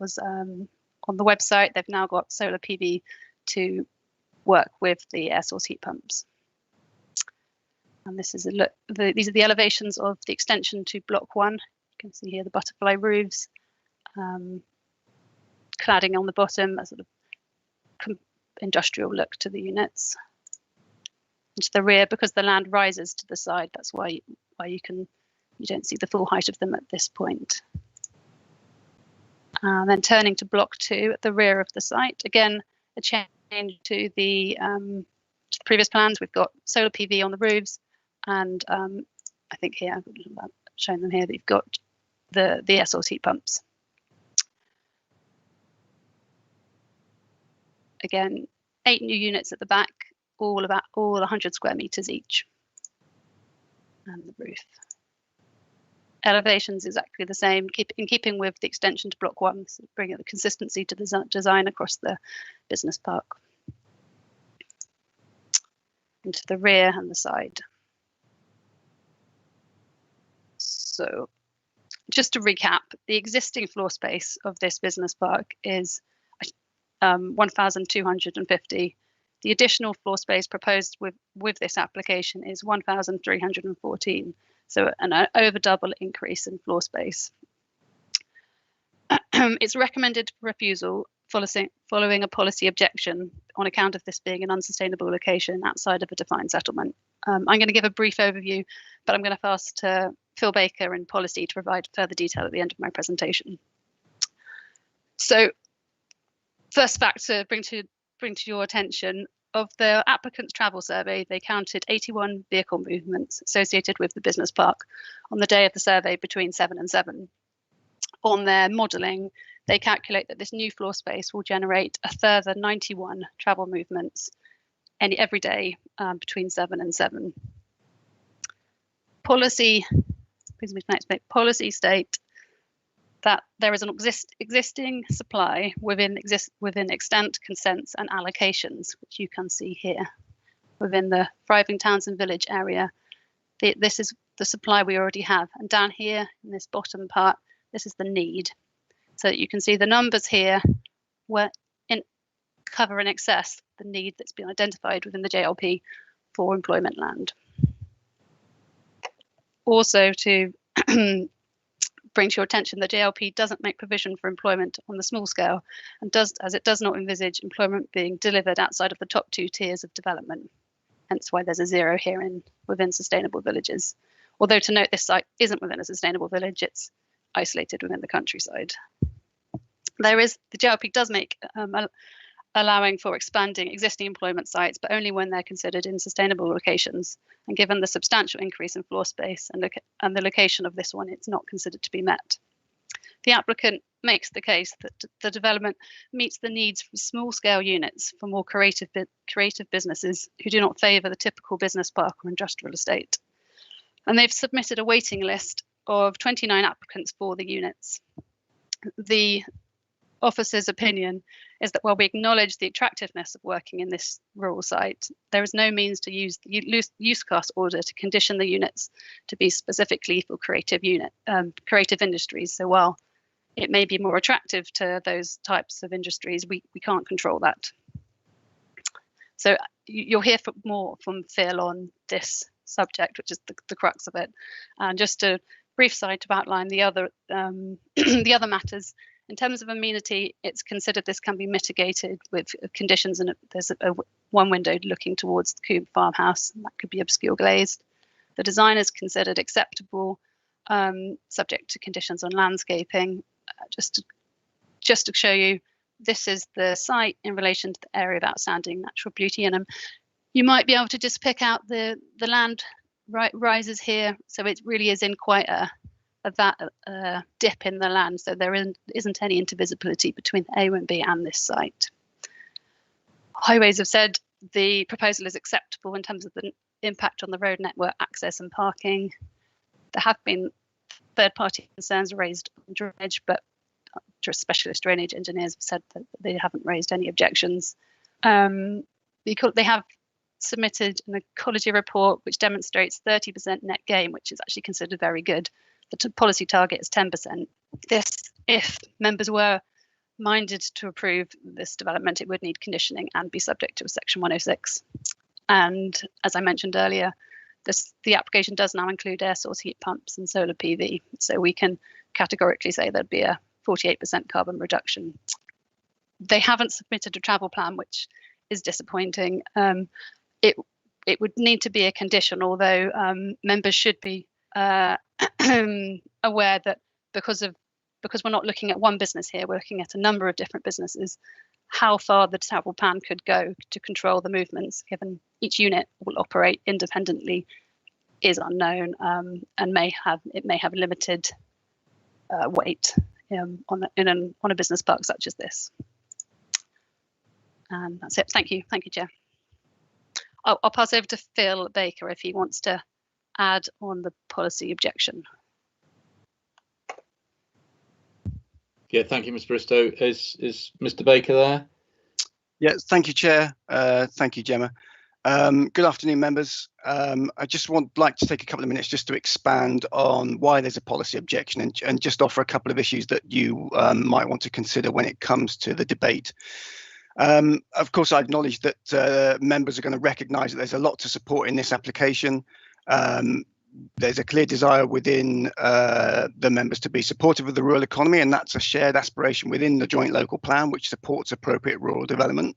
was on the website. They've now got solar PV to work with the air source heat pumps. And this is a look. These are the elevations of the extension to block 1. You can see here the butterfly roofs, cladding on the bottom, a sort of industrial look to the units. And to the rear, because the land rises to the side, that's why you don't see the full height of them at this point. Then turning to block 2 at the rear of the site, again a change to the previous plans. We've got solar PV on the roofs, and I think here I've shown them here that you've got the air source heat pumps. Again, 8 new units at the back, all 100 square metres each, and the roof. Elevations exactly the same, in keeping with the extension to block 1, so bringing the consistency to the design across the business park. And to the rear and the side. So just to recap, the existing floor space of this business park is 1,250. The additional floor space proposed with this application is 1,314. So an over double increase in floor space. It's recommended refusal following a policy objection on account of this being an unsustainable location outside of a defined settlement. I'm going to give a brief overview, but I'm going to pass to Phil Baker in policy to provide further detail at the end of my presentation. So, first fact to bring to your attention: of the applicant's travel survey, they counted 81 vehicle movements associated with the business park on the day of the survey between 7 and 7. on their modelling, they calculate that this new floor space will generate a further 91 travel movements every day between 7 and 7. Policy state that there is an existing supply within extent, consents and allocations, which you can see here within the thriving towns and village area. This is the supply we already have, and down here in this bottom part, this is the need. So that you can see the numbers here were cover in excess the need that's been identified within the JLP for employment land. Also, to bring to your attention, the JLP doesn't make provision for employment on the small scale, and as it does not envisage employment being delivered outside of the top 2 tiers of development. Hence why there's a 0 here within sustainable villages. Although to note, this site isn't within a sustainable village, it's isolated within the countryside. The JLP does make allowing for expanding existing employment sites, but only when they're considered in sustainable locations. And given the substantial increase in floor space and the location of this one, it's not considered to be met. The applicant makes the case that the development meets the needs for small-scale units for more creative businesses who do not favour the typical business park or industrial estate. And they've submitted a waiting list of 29 applicants for the units. The officer's opinion is that while we acknowledge the attractiveness of working in this rural site, there is no means to use the use class order to condition the units to be specifically for creative industries. So while it may be more attractive to those types of industries, we can't control that. So you'll hear more from Phil on this subject, which is the crux of it. And just a brief side to outline the other the other matters. In terms of amenity, it's considered this can be mitigated with conditions, and there's one window looking towards the Coombe farmhouse, and that could be obscure glazed. The design is considered acceptable, subject to conditions on landscaping. Just to show you, this is the site in relation to the area of outstanding natural beauty, and you might be able to just pick out the land rises here, so it really is in quite a dip in the land, so there isn't any intervisibility between A1B and this site. Highways have said the proposal is acceptable in terms of the impact on the road network, access and parking. There have been third-party concerns raised on drainage, but specialist drainage engineers have said that they haven't raised any objections. They have submitted an ecology report which demonstrates 30% net gain, which is actually considered very good. The policy target is 10%. If members were minded to approve this development, it would need conditioning and be subject to a Section 106. And as I mentioned earlier, the application does now include air source heat pumps and solar PV. So we can categorically say there'd be a 48% carbon reduction. They haven't submitted a travel plan, which is disappointing. It would need to be a condition, although members should be aware that because we're not looking at one business here, we're looking at a number of different businesses, how far the travel plan could go to control the movements, given each unit will operate independently, is unknown, and may have limited weight on a business park such as this. And that's it. Thank you, Chair. I'll pass over to Phil Baker if he wants to add on the policy objection. Yeah, thank you, Ms. Bristow. Is Mr. Baker there? Yes, thank you, Chair. Thank you, Gemma. Good afternoon, members. I just like to take a couple of minutes just to expand on why there's a policy objection and just offer a couple of issues that you might want to consider when it comes to the debate. Of course, I acknowledge that members are going to recognise that there's a lot to support in this application. There's a clear desire within the members to be supportive of the rural economy, and that's a shared aspiration within the joint local plan, which supports appropriate rural development.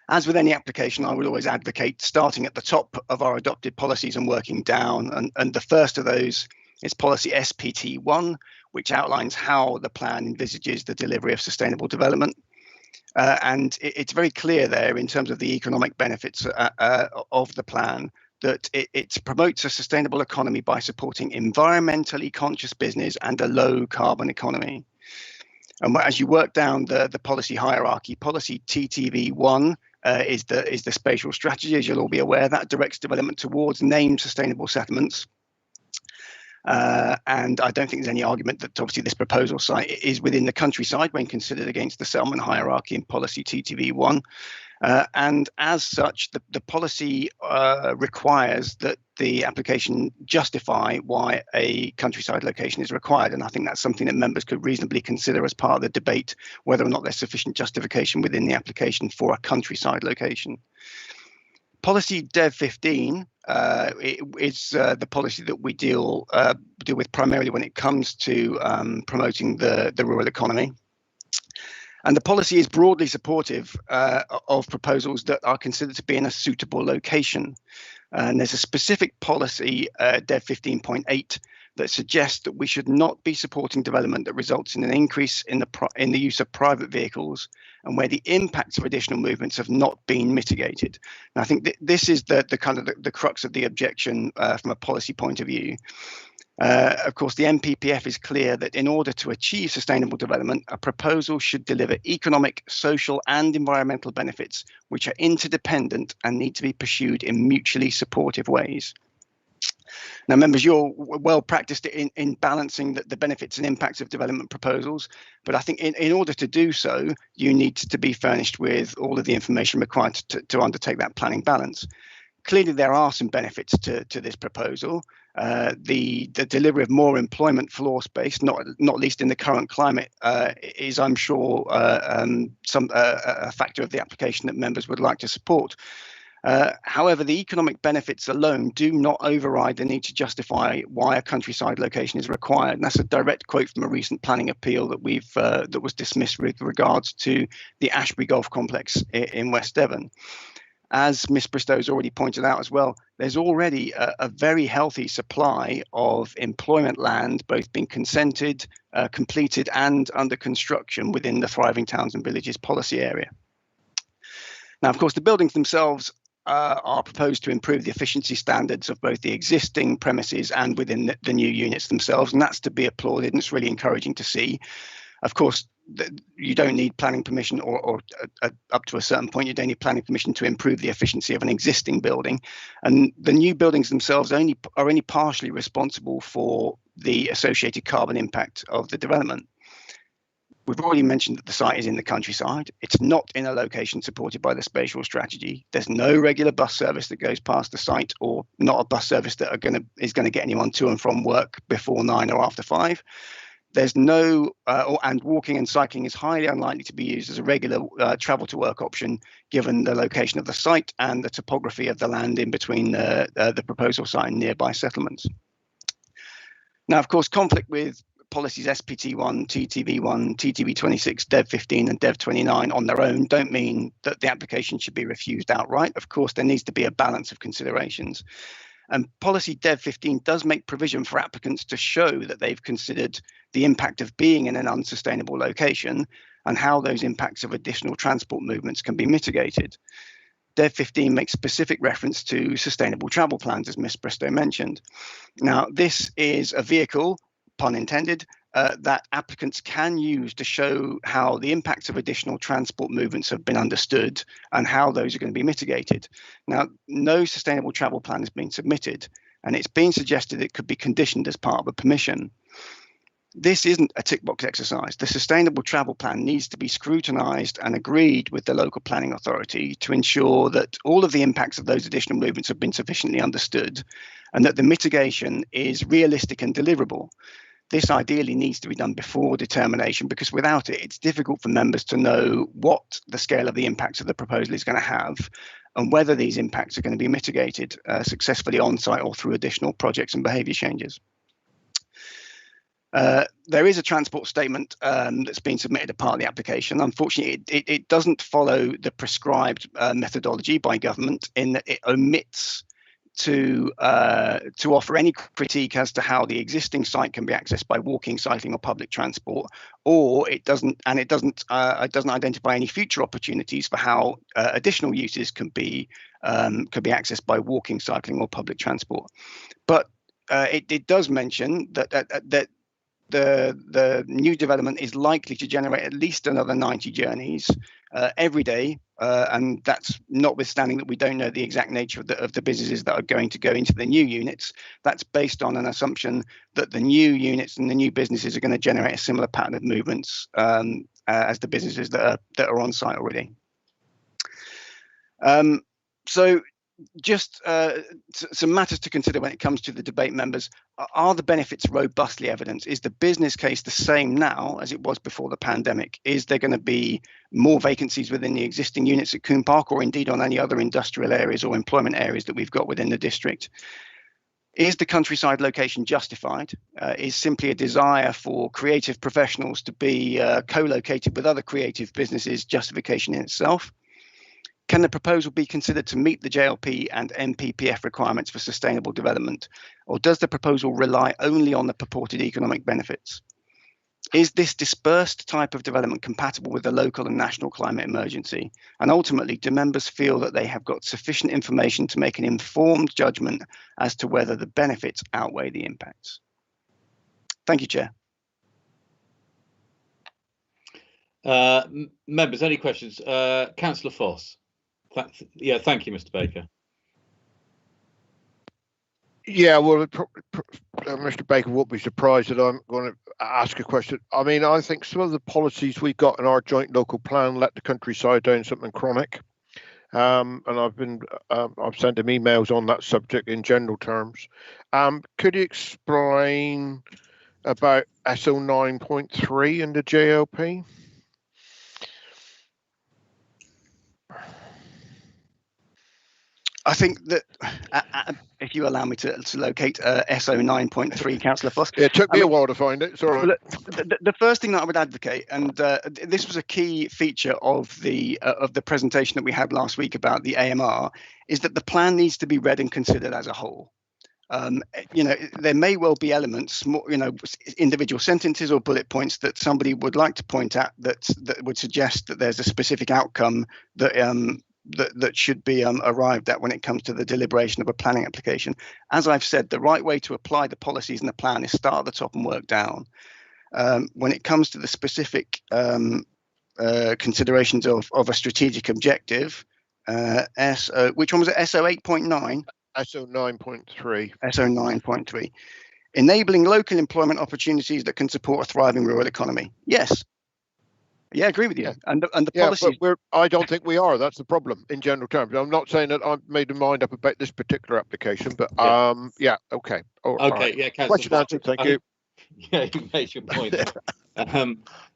As with any application, I would always advocate starting at the top of our adopted policies and working down. And the first of those is policy SPT1, which outlines how the plan envisages the delivery of sustainable development. And it's very clear there in terms of the economic benefits of the plan that it promotes a sustainable economy by supporting environmentally conscious business and a low carbon economy. And as you work down the policy hierarchy, policy TTV1 is the spatial strategy, as you'll all be aware. That directs development towards named sustainable settlements. And I don't think there's any argument that obviously this proposal site is within the countryside when considered against the settlement hierarchy in policy TTV1. And as such, the policy requires that the application justify why a countryside location is required. And I think that's something that members could reasonably consider as part of the debate, whether or not there's sufficient justification within the application for a countryside location. Policy Dev 15 is the policy that we deal with primarily when it comes to promoting the rural economy. And the policy is broadly supportive of proposals that are considered to be in a suitable location. And there's a specific policy, Dev 15.8, that suggests that we should not be supporting development that results in an increase in the use of private vehicles and where the impacts of additional movements have not been mitigated. And I think this is the kind of the crux of the objection from a policy point of view. Of course, the NPPF is clear that in order to achieve sustainable development, a proposal should deliver economic, social and environmental benefits which are interdependent and need to be pursued in mutually supportive ways. Now, members, you're well practiced in balancing the benefits and impacts of development proposals, but I think in order to do so, you need to be furnished with all of the information required to undertake that planning balance. Clearly, there are some benefits to this proposal. The delivery of more employment floor space, not least in the current climate, is, I'm sure, a factor of the application that members would like to support. However, the economic benefits alone do not override the need to justify why a countryside location is required. And that's a direct quote from a recent planning appeal that that was dismissed with regards to the Ashbury Golf Complex in West Devon. As Ms. Bristow has already pointed out as well, there's already a very healthy supply of employment land, both being consented, completed and under construction within the Thriving Towns and Villages policy area. Now, of course, the buildings themselves are proposed to improve the efficiency standards of both the existing premises and within the new units themselves, and that's to be applauded, and it's really encouraging to see. Of course, you don't need planning permission or up to a certain point, you don't need planning permission to improve the efficiency of an existing building. And the new buildings themselves are only partially responsible for the associated carbon impact of the development. We've already mentioned that the site is in the countryside. It's not in a location supported by the spatial strategy. There's no regular bus service that goes past the site, or not a bus service that is going to get anyone to and from work before 9 or after 5. There's no, and walking and cycling is highly unlikely to be used as a regular travel to work option, given the location of the site and the topography of the land in between the proposal site and nearby settlements. Now, of course, conflict with policies SPT1, TTV1, TTV26, Dev 15 and Dev 29 on their own don't mean that the application should be refused outright. Of course, there needs to be a balance of considerations. And policy Dev 15 does make provision for applicants to show that they've considered the impact of being in an unsustainable location and how those impacts of additional transport movements can be mitigated. Dev 15 makes specific reference to sustainable travel plans, as Ms. Bristow mentioned. Now, this is a vehicle, pun intended, that applicants can use to show how the impacts of additional transport movements have been understood and how those are going to be mitigated. Now, no sustainable travel plan has been submitted, and it's been suggested it could be conditioned as part of a permission. This isn't a tick box exercise. The sustainable travel plan needs to be scrutinised and agreed with the local planning authority to ensure that all of the impacts of those additional movements have been sufficiently understood and that the mitigation is realistic and deliverable. This ideally needs to be done before determination, because without it, it's difficult for members to know what the scale of the impacts of the proposal is going to have and whether these impacts are going to be mitigated successfully on site or through additional projects and behaviour changes. There is a transport statement that's been submitted as part of the application. Unfortunately, it doesn't follow the prescribed methodology by government in that it omits to offer any critique as to how the existing site can be accessed by walking, cycling, or public transport, or it doesn't identify any future opportunities for how additional uses can be accessed by walking, cycling, or public transport. But it does mention that the new development is likely to generate at least another 90 journeys every day, and that's notwithstanding that we don't know the exact nature of the businesses that are going to go into the new units. That's based on an assumption that the new units and the new businesses are going to generate a similar pattern of movements as the businesses that are on site already. So just some matters to consider when it comes to the debate, members. Are the benefits robustly evidenced? Is the business case the same now as it was before the pandemic? Is there going to be more vacancies within the existing units at Coombe Park, or indeed on any other industrial areas or employment areas that we've got within the district? Is the countryside location justified? Is simply a desire for creative professionals to be co-located with other creative businesses justification in itself? Can the proposal be considered to meet the JLP and MPPF requirements for sustainable development, or does the proposal rely only on the purported economic benefits? Is this dispersed type of development compatible with the local and national climate emergency? And ultimately, do members feel that they have got sufficient information to make an informed judgment as to whether the benefits outweigh the impacts? Thank you, Chair. Members, any questions? Councillor Foss. Yeah, thank you, Mr. Baker. Yeah, well, Mr. Baker won't be surprised that I'm going to ask a question. I mean, I think some of the policies we've got in our joint local plan let the countryside down something chronic. And I've sent him emails on that subject in general terms. Could you explain about SO 9.3 in the JLP? I think that if you allow me to locate SO 9.3, Councillor Foss. Yeah, it took me a while to find it. It's all right. The first thing that I would advocate, and this was a key feature of the presentation that we had last week about the AMR, is that the plan needs to be read and considered as a whole. There may well be elements, individual sentences or bullet points that somebody would like to point at that would suggest that there's a specific outcome that should be arrived at when it comes to the deliberation of a planning application. As I've said, the right way to apply the policies in the plan is start at the top and work down. When it comes to the specific considerations of a strategic objective, which one was it? SO 8.9? SO 9.3. SO 9.3. Enabling local employment opportunities that can support a thriving rural economy. Yes. Yeah, I agree with you. Yeah. And the policy. But I don't think we are. That's the problem in general terms. I'm not saying that I've made my mind up about this particular application, but yeah, okay. Okay, right. Yeah, question answered. Thank you. Yeah, you made your point.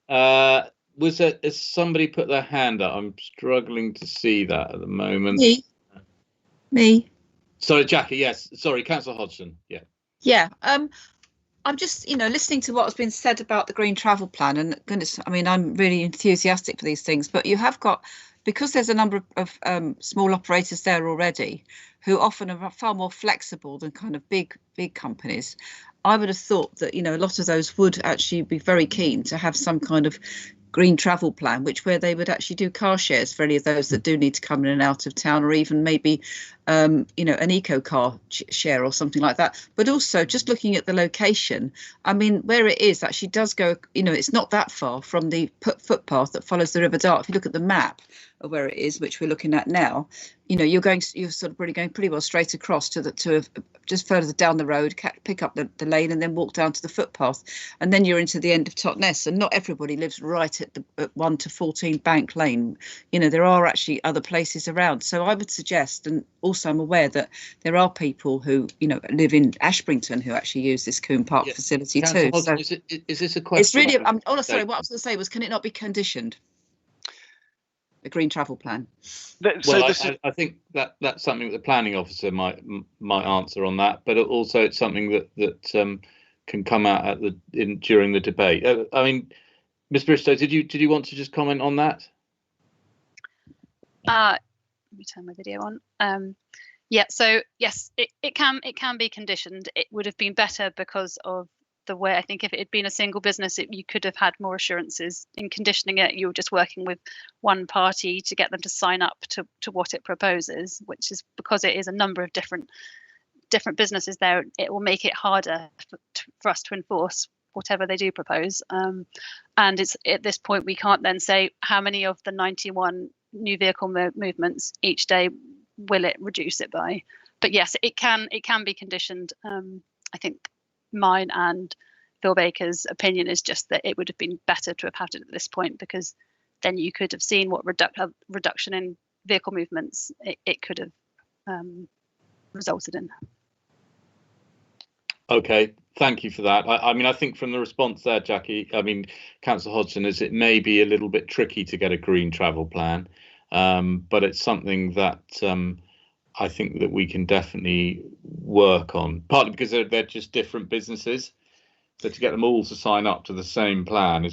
Has somebody put their hand up? I'm struggling to see that at the moment. Me. Sorry, Jackie. Yes. Sorry, Councillor Hodgson. Yeah. Yeah. I'm just, listening to what's been said about the green travel plan, and goodness, I mean, I'm really enthusiastic for these things, but you have got, because there's a number of small operators there already who often are far more flexible than kind of big companies. I would have thought that, a lot of those would actually be very keen to have some kind of green travel plan, where they would actually do car shares for any of those that do need to come in and out of town, or even maybe an eco car share or something like that. But also just looking at the location, I mean, where it is actually does go, it's not that far from the footpath that follows the River Dart. If you look at the map of where it is, which we're looking at now, you're sort of really going pretty well straight across to just further down the road, pick up the lane, and then walk down to the footpath, and then you're into the end of Totnes. And not everybody lives right at 1 to 14 Bank Lane. There are actually other places around. So I would suggest, and also I'm aware that there are people who live in Ashbrington who actually use this Coombe Park facility too. So is this a question? It's really. What I was going to say was, can it not be conditioned? A green travel plan. I think that's something that the planning officer might answer on that, but also it's something that can come out during the debate. I mean, Ms. Bristow, did you want to just comment on that? Let me turn my video on. Yeah, so yes, it can be conditioned. It would have been better because of the way, I think if it had been a single business, you could have had more assurances. In conditioning it, you were just working with one party to get them to sign up to what it proposes, which is because it is a number of different businesses there, it will make it harder for us to enforce whatever they do propose. And it's at this point we can't then say how many of the 91 new vehicle movements each day will it reduce it by. But yes, it can be conditioned. I think mine and Phil Baker's opinion is just that it would have been better to have had it at this point, because then you could have seen what reduction in vehicle movements it could have resulted in. Okay, thank you for that. I mean, I think from the response there, Jackie, I mean, Councillor Hodgson, is it may be a little bit tricky to get a green travel plan, but it's something that I think that we can definitely work on, partly because they're just different businesses. So to get them all to sign up to the same plan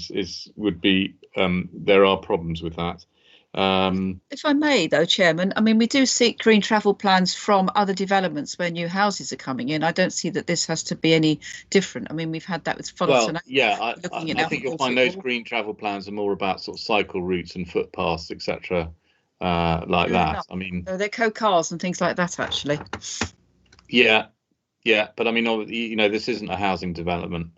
would be there are problems with that. If I may, though, Chairman, I mean, we do seek green travel plans from other developments where new houses are coming in. I don't see that this has to be any different. I mean, we've had that with Fullerton. Well, yeah, I think you'll find those green travel plans are more about sort of cycle routes and footpaths, etc., like that. No, I mean, they're co-cars and things like that, actually. Yeah, but I mean, you know, this isn't a housing development.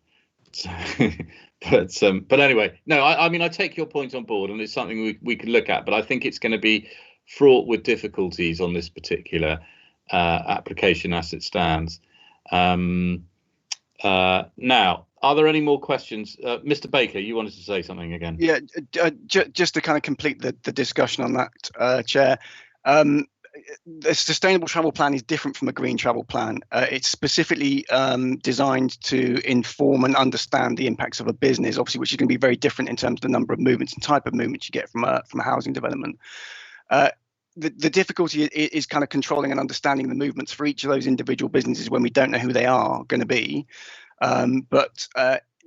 So, but anyway, no, I mean, I take your point on board, and it's something we can look at. But I think it's going to be fraught with difficulties on this particular application as it stands. Now, are there any more questions? Mr. Baker, you wanted to say something again? Yeah, just to kind of complete the discussion on that, Chair. The sustainable travel plan is different from a green travel plan. It's specifically designed to inform and understand the impacts of a business, obviously, which is going to be very different in terms of the number of movements and type of movements you get from a housing development. The difficulty is kind of controlling and understanding the movements for each of those individual businesses when we don't know who they are going to be. But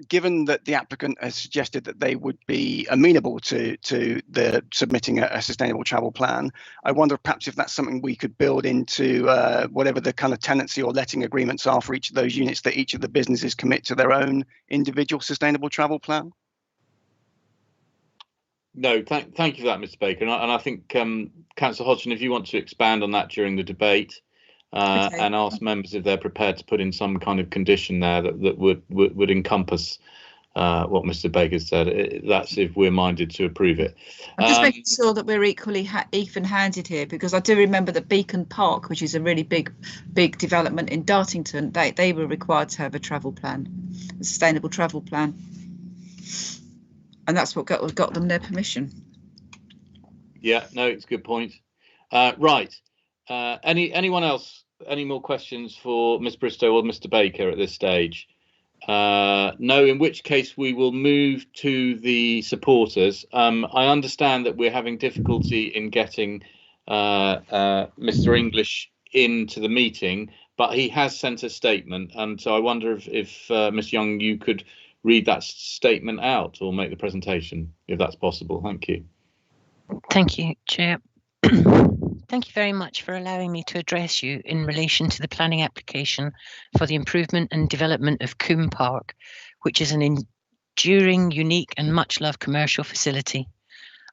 given that the applicant has suggested that they would be amenable to the submitting a sustainable travel plan, I wonder perhaps if that's something we could build into whatever the kind of tenancy or letting agreements are for each of those units, that each of the businesses commit to their own individual sustainable travel plan. No, thank you for that, Mr. Baker. And I think Councillor Hodgson, if you want to expand on that during the debate, okay, and ask members if they're prepared to put in some kind of condition there that would encompass what Mr. Baker said. That's if we're minded to approve it. I'm just making sure that we're equally even-handed here, because I do remember that Beacon Park, which is a really big development in Dartington, they were required to have a travel plan, a sustainable travel plan, and that's what got them their permission. Yeah, no, it's a good point. Right. Anyone else? Any more questions for Ms. Bristow or Mr. Baker at this stage? No, in which case we will move to the supporters. I understand that we're having difficulty in getting Mr. English into the meeting, but he has sent a statement, and so I wonder if Ms. Young, you could read that statement out or make the presentation, if that's possible. Thank you. Thank you, Chair. Thank you very much for allowing me to address you in relation to the planning application for the improvement and development of Coombe Park, which is an enduring, unique and much-loved commercial facility.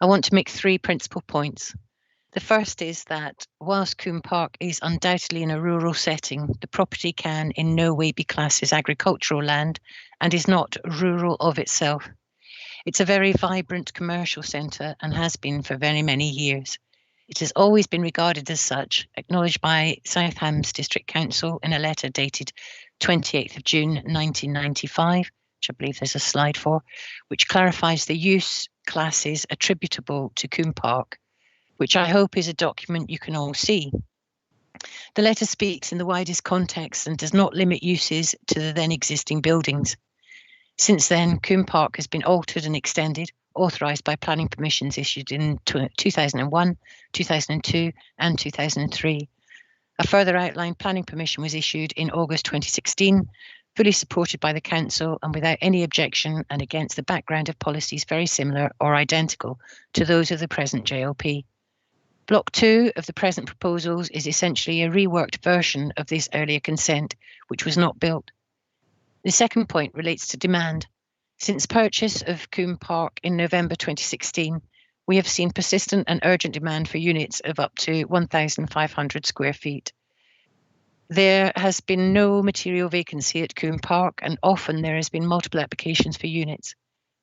I want to make 3 principal points. The first is that whilst Coombe Park is undoubtedly in a rural setting, the property can in no way be classed as agricultural land and is not rural of itself. It's a very vibrant commercial centre and has been for very many years. It has always been regarded as such, acknowledged by South Hams District Council in a letter dated 28th of June 1995, which I believe there's a slide for, which clarifies the use classes attributable to Coombe Park, which I hope is a document you can all see. The letter speaks in the widest context and does not limit uses to the then existing buildings. Since then, Coombe Park has been altered and extended, authorised by planning permissions issued in 2001, 2002 and 2003. A further outline planning permission was issued in August 2016, fully supported by the Council and without any objection and against the background of policies very similar or identical to those of the present JLP. Block 2 of the present proposals is essentially a reworked version of this earlier consent, which was not built. The second point relates to demand. Since purchase of Coombe Park in November 2016, we have seen persistent and urgent demand for units of up to 1,500 square feet. There has been no material vacancy at Coombe Park, and often there has been multiple applications for units.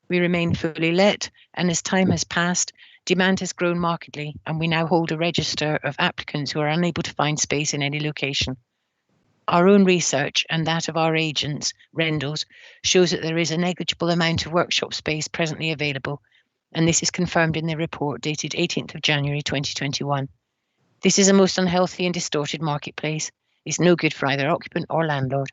We remain fully let, and as time has passed, demand has grown markedly, and we now hold a register of applicants who are unable to find space in any location. Our own research and that of our agents, Rendals, shows that there is a negligible amount of workshop space presently available, and this is confirmed in the report dated 18th of January 2021. This is a most unhealthy and distorted marketplace. It's no good for either occupant or landlord.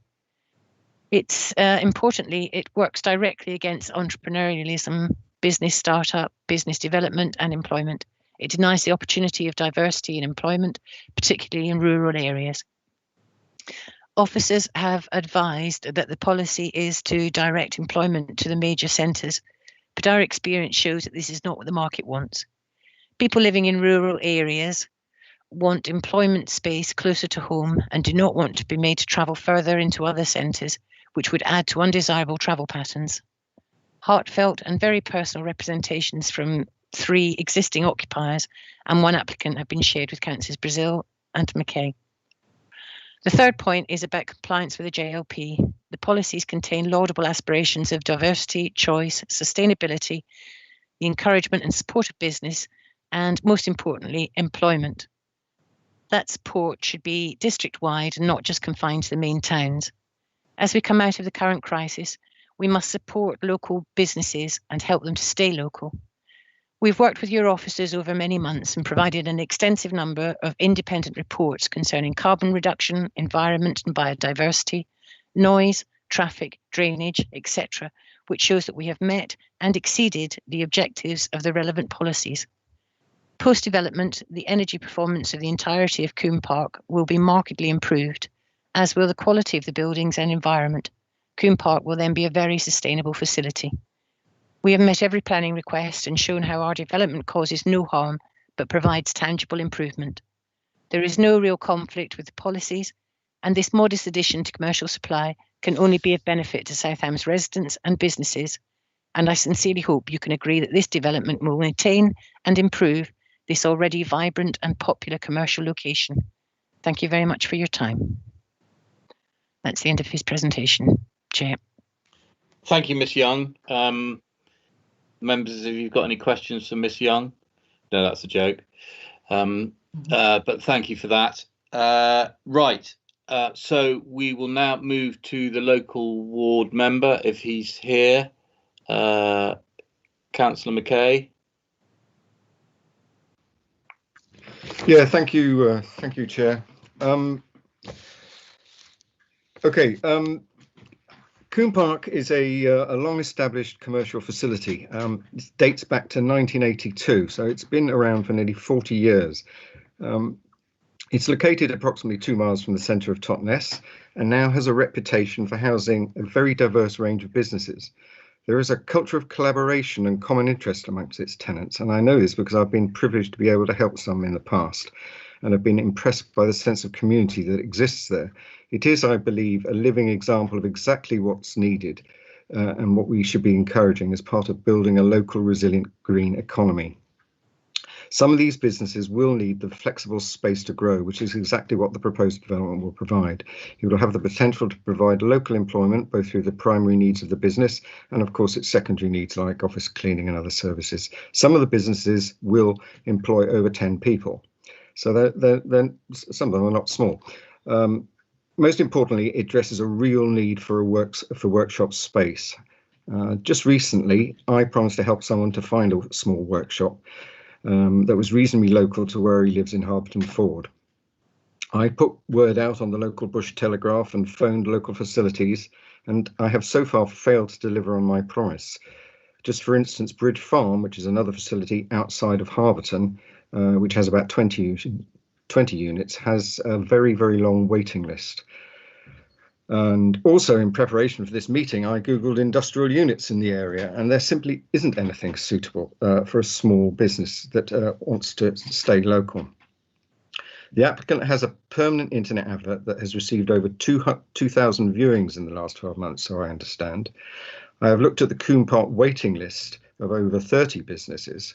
Importantly, it works directly against entrepreneurialism, business startup, business development and employment. It denies the opportunity of diversity in employment, particularly in rural areas. Officers have advised that the policy is to direct employment to the major centres, but our experience shows that this is not what the market wants. People living in rural areas want employment space closer to home and do not want to be made to travel further into other centres, which would add to undesirable travel patterns. Heartfelt and very personal representations from 3 existing occupiers and 1 applicant have been shared with Councillors Brazil and Mackay. The third point is about compliance with the JLP. The policies contain laudable aspirations of diversity, choice, sustainability, the encouragement and support of business, and most importantly, employment. That support should be district-wide and not just confined to the main towns. As we come out of the current crisis, we must support local businesses and help them to stay local. We've worked with your officers over many months and provided an extensive number of independent reports concerning carbon reduction, environment and biodiversity, noise, traffic, drainage, etc., which shows that we have met and exceeded the objectives of the relevant policies. Post-development, the energy performance of the entirety of Coombe Park will be markedly improved, as will the quality of the buildings and environment. Coombe Park will then be a very sustainable facility. We have met every planning request and shown how our development causes no harm, but provides tangible improvement. There is no real conflict with the policies, and this modest addition to commercial supply can only be of benefit to Southam's residents and businesses, and I sincerely hope you can agree that this development will maintain and improve this already vibrant and popular commercial location. Thank you very much for your time. That's the end of his presentation, Chair. Thank you, Miss Young. Members, if you've got any questions for Miss Young? No, that's a joke. But thank you for that. Right, so we will now move to the local ward member, if he's here. Councillor Mackay. Yeah, thank you, Chair. Okay, Coombe Park is a long-established commercial facility. It dates back to 1982, so it's been around for nearly 40 years. It's located approximately 2 miles from the centre of Totnes and now has a reputation for housing a very diverse range of businesses. There is a culture of collaboration and common interest amongst its tenants, and I know this because I've been privileged to be able to help some in the past and have been impressed by the sense of community that exists there. It is, I believe, a living example of exactly what's needed and what we should be encouraging as part of building a local resilient green economy. Some of these businesses will need the flexible space to grow, which is exactly what the proposed development will provide. It will have the potential to provide local employment, both through the primary needs of the business and, of course, its secondary needs like office cleaning and other services. Some of the businesses will employ over 10 people, so some of them are not small. Most importantly, it addresses a real need for workshop space. Just recently, I promised to help someone to find a small workshop that was reasonably local to where he lives in Harberton Ford. I put word out on the local Bush Telegraph and phoned local facilities, and I have so far failed to deliver on my promise. Just for instance, Bridge Farm, which is another facility outside of Harberton, which has about 20 units, has a very, very long waiting list. And also in preparation for this meeting, I Googled industrial units in the area, and there simply isn't anything suitable for a small business that wants to stay local. The applicant has a permanent internet advert that has received over 2,000 viewings in the last 12 months, so I understand. I have looked at the Coombe Park waiting list of over 30 businesses.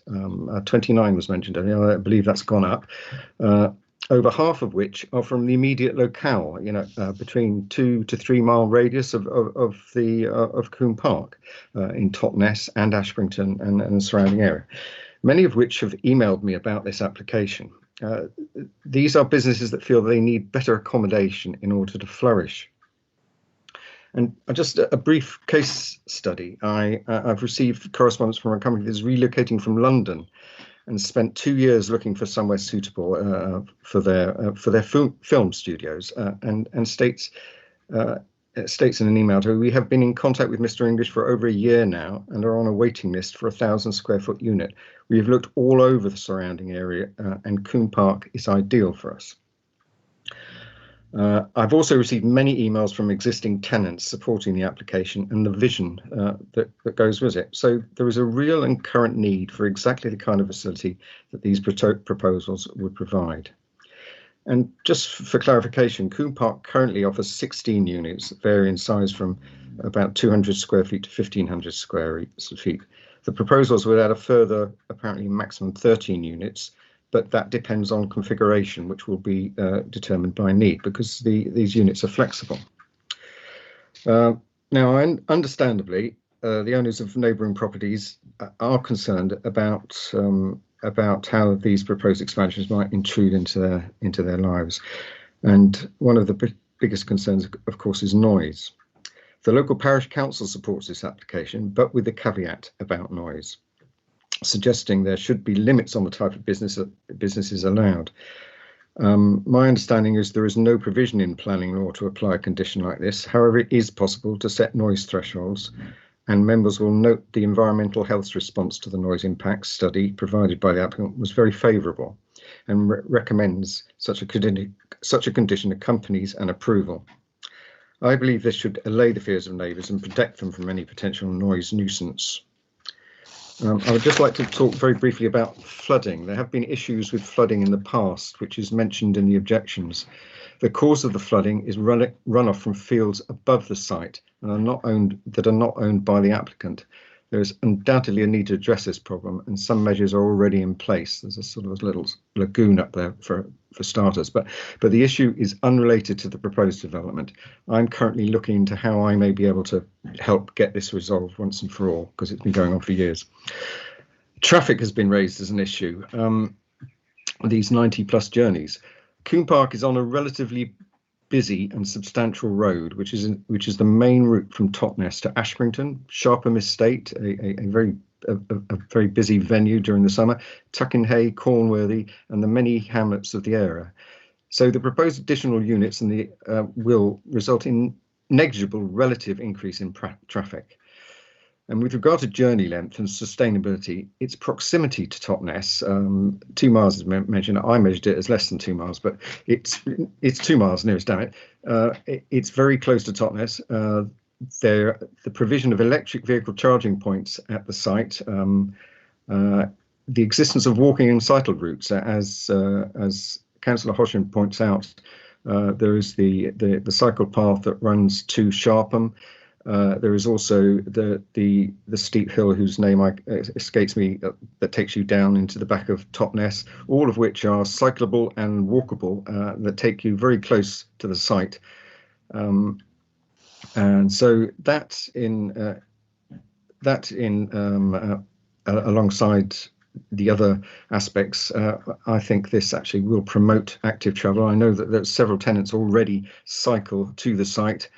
29 was mentioned earlier. I believe that's gone up. Over half of which are from the immediate locale, between 2 to 3 mile radius of Coombe Park, in Totnes and Ashbrington and the surrounding area. Many of which have emailed me about this application. These are businesses that feel they need better accommodation in order to flourish. And just a brief case study. I've received correspondence from a company that's relocating from London and spent 2 years looking for somewhere suitable for their film studios, and states in an email to her, we have been in contact with Mr. English for over a year now and are on a waiting list for a 1,000 square foot unit. We have looked all over the surrounding area, and Coombe Park is ideal for us. I've also received many emails from existing tenants supporting the application and the vision that goes with it. So there is a real and current need for exactly the kind of facility that these proposals would provide. And just for clarification, Coombe Park currently offers 16 units that vary in size from about 200 square feet to 1,500 square feet. The proposals would add a further, apparently maximum 13 units, but that depends on configuration, which will be determined by need, because these units are flexible. Now, understandably, the owners of neighbouring properties are concerned about how these proposed expansions might intrude into their lives. And one of the biggest concerns, of course, is noise. The local parish council supports this application, but with a caveat about noise, suggesting there should be limits on the type of businesses allowed. My understanding is there is no provision in planning law to apply a condition like this. However, it is possible to set noise thresholds, and members will note the environmental health response to the noise impacts study provided by the applicant was very favourable and recommends such a condition accompanies an approval. I believe this should allay the fears of neighbours and protect them from any potential noise nuisance. I would just like to talk very briefly about flooding. There have been issues with flooding in the past, which is mentioned in the objections. The cause of the flooding is runoff from fields above the site and are not owned by the applicant. There is undoubtedly a need to address this problem, and some measures are already in place. There's a sort of a little lagoon up there for starters, but the issue is unrelated to the proposed development. I'm currently looking into how I may be able to help get this resolved once and for all, because it's been going on for years. Traffic has been raised as an issue. These 90+ journeys. Coombe Park is on a relatively busy and substantial road, which is the main route from Totnes to Ashbrington, Sharpham Estate, a very busy venue during the summer, Tuckenhay, Cornworthy, and the many hamlets of the area. So the proposed additional units will result in negligible relative increase in traffic. And with regard to journey length and sustainability, its proximity to Totnes, 2 miles is mentioned. I measured it as less than 2 miles, but it's 2 miles nearest, damn it. It's very close to Totnes. The provision of electric vehicle charging points at the site, the existence of walking and cycle routes, as Councillor Hoshin points out, there is the cycle path that runs to Sharpham. There is also the steep hill whose name escapes me that takes you down into the back of Totnes, all of which are cyclable and walkable that take you very close to the site. And so alongside the other aspects, I think this actually will promote active travel. I know that there's several tenants already cycle to the site.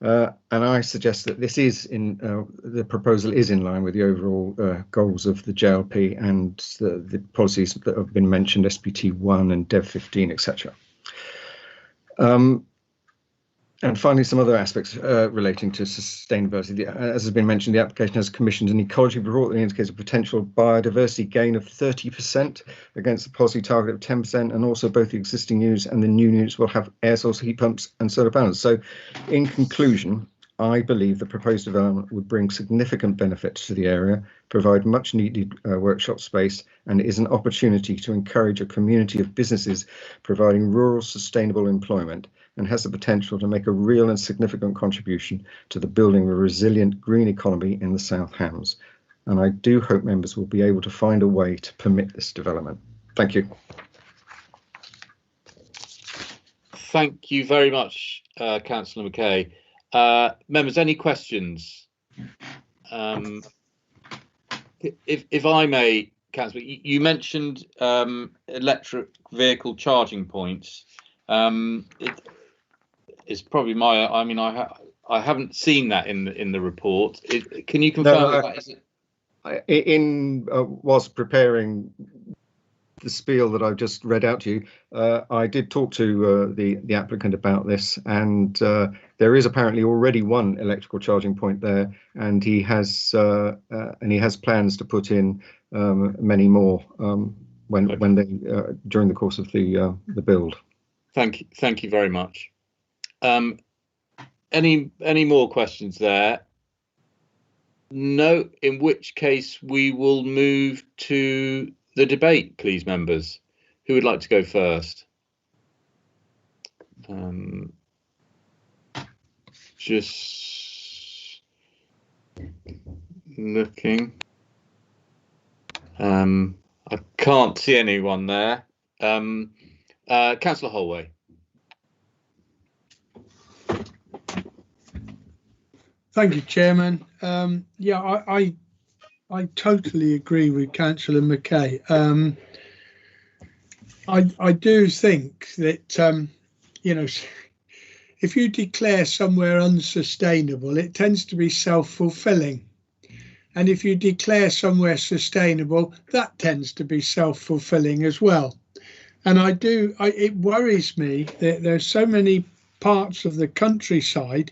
And I suggest that this the proposal is in line with the overall goals of the JLP and the policies that have been mentioned, SPT1 and DEV 15, etc. And finally, some other aspects relating to sustainability. As has been mentioned, the application has commissioned an ecology report that indicates a potential biodiversity gain of 30% against the policy target of 10%, and also both the existing units and the new units will have air source heat pumps and solar panels. So, in conclusion, I believe the proposed development would bring significant benefits to the area, provide much needed workshop space, and is an opportunity to encourage a community of businesses providing rural sustainable employment, and has the potential to make a real and significant contribution to the building of a resilient green economy in the South Hams. And I do hope members will be able to find a way to permit this development. Thank you. Thank you very much, Councillor McKay. Members, any questions? If I may, Councillor, you mentioned electric vehicle charging points. It's probably I haven't seen that in the report. Can you confirm that is it? Whilst preparing the spiel that I've just read out to you, I did talk to the applicant about this, and there is apparently already one electrical charging point there, and he has plans to put in many more when they during the course of the build. Thank you very much. Any more questions there? No, in which case we will move to the debate, please, members. Who would like to go first? Just looking. I can't see anyone there. Councillor Holway. Thank you, Chairman. Yeah, I totally agree with Councillor McKay. I do think that if you declare somewhere unsustainable, it tends to be self-fulfilling, and if you declare somewhere sustainable, that tends to be self-fulfilling as well. And it worries me that there's so many parts of the countryside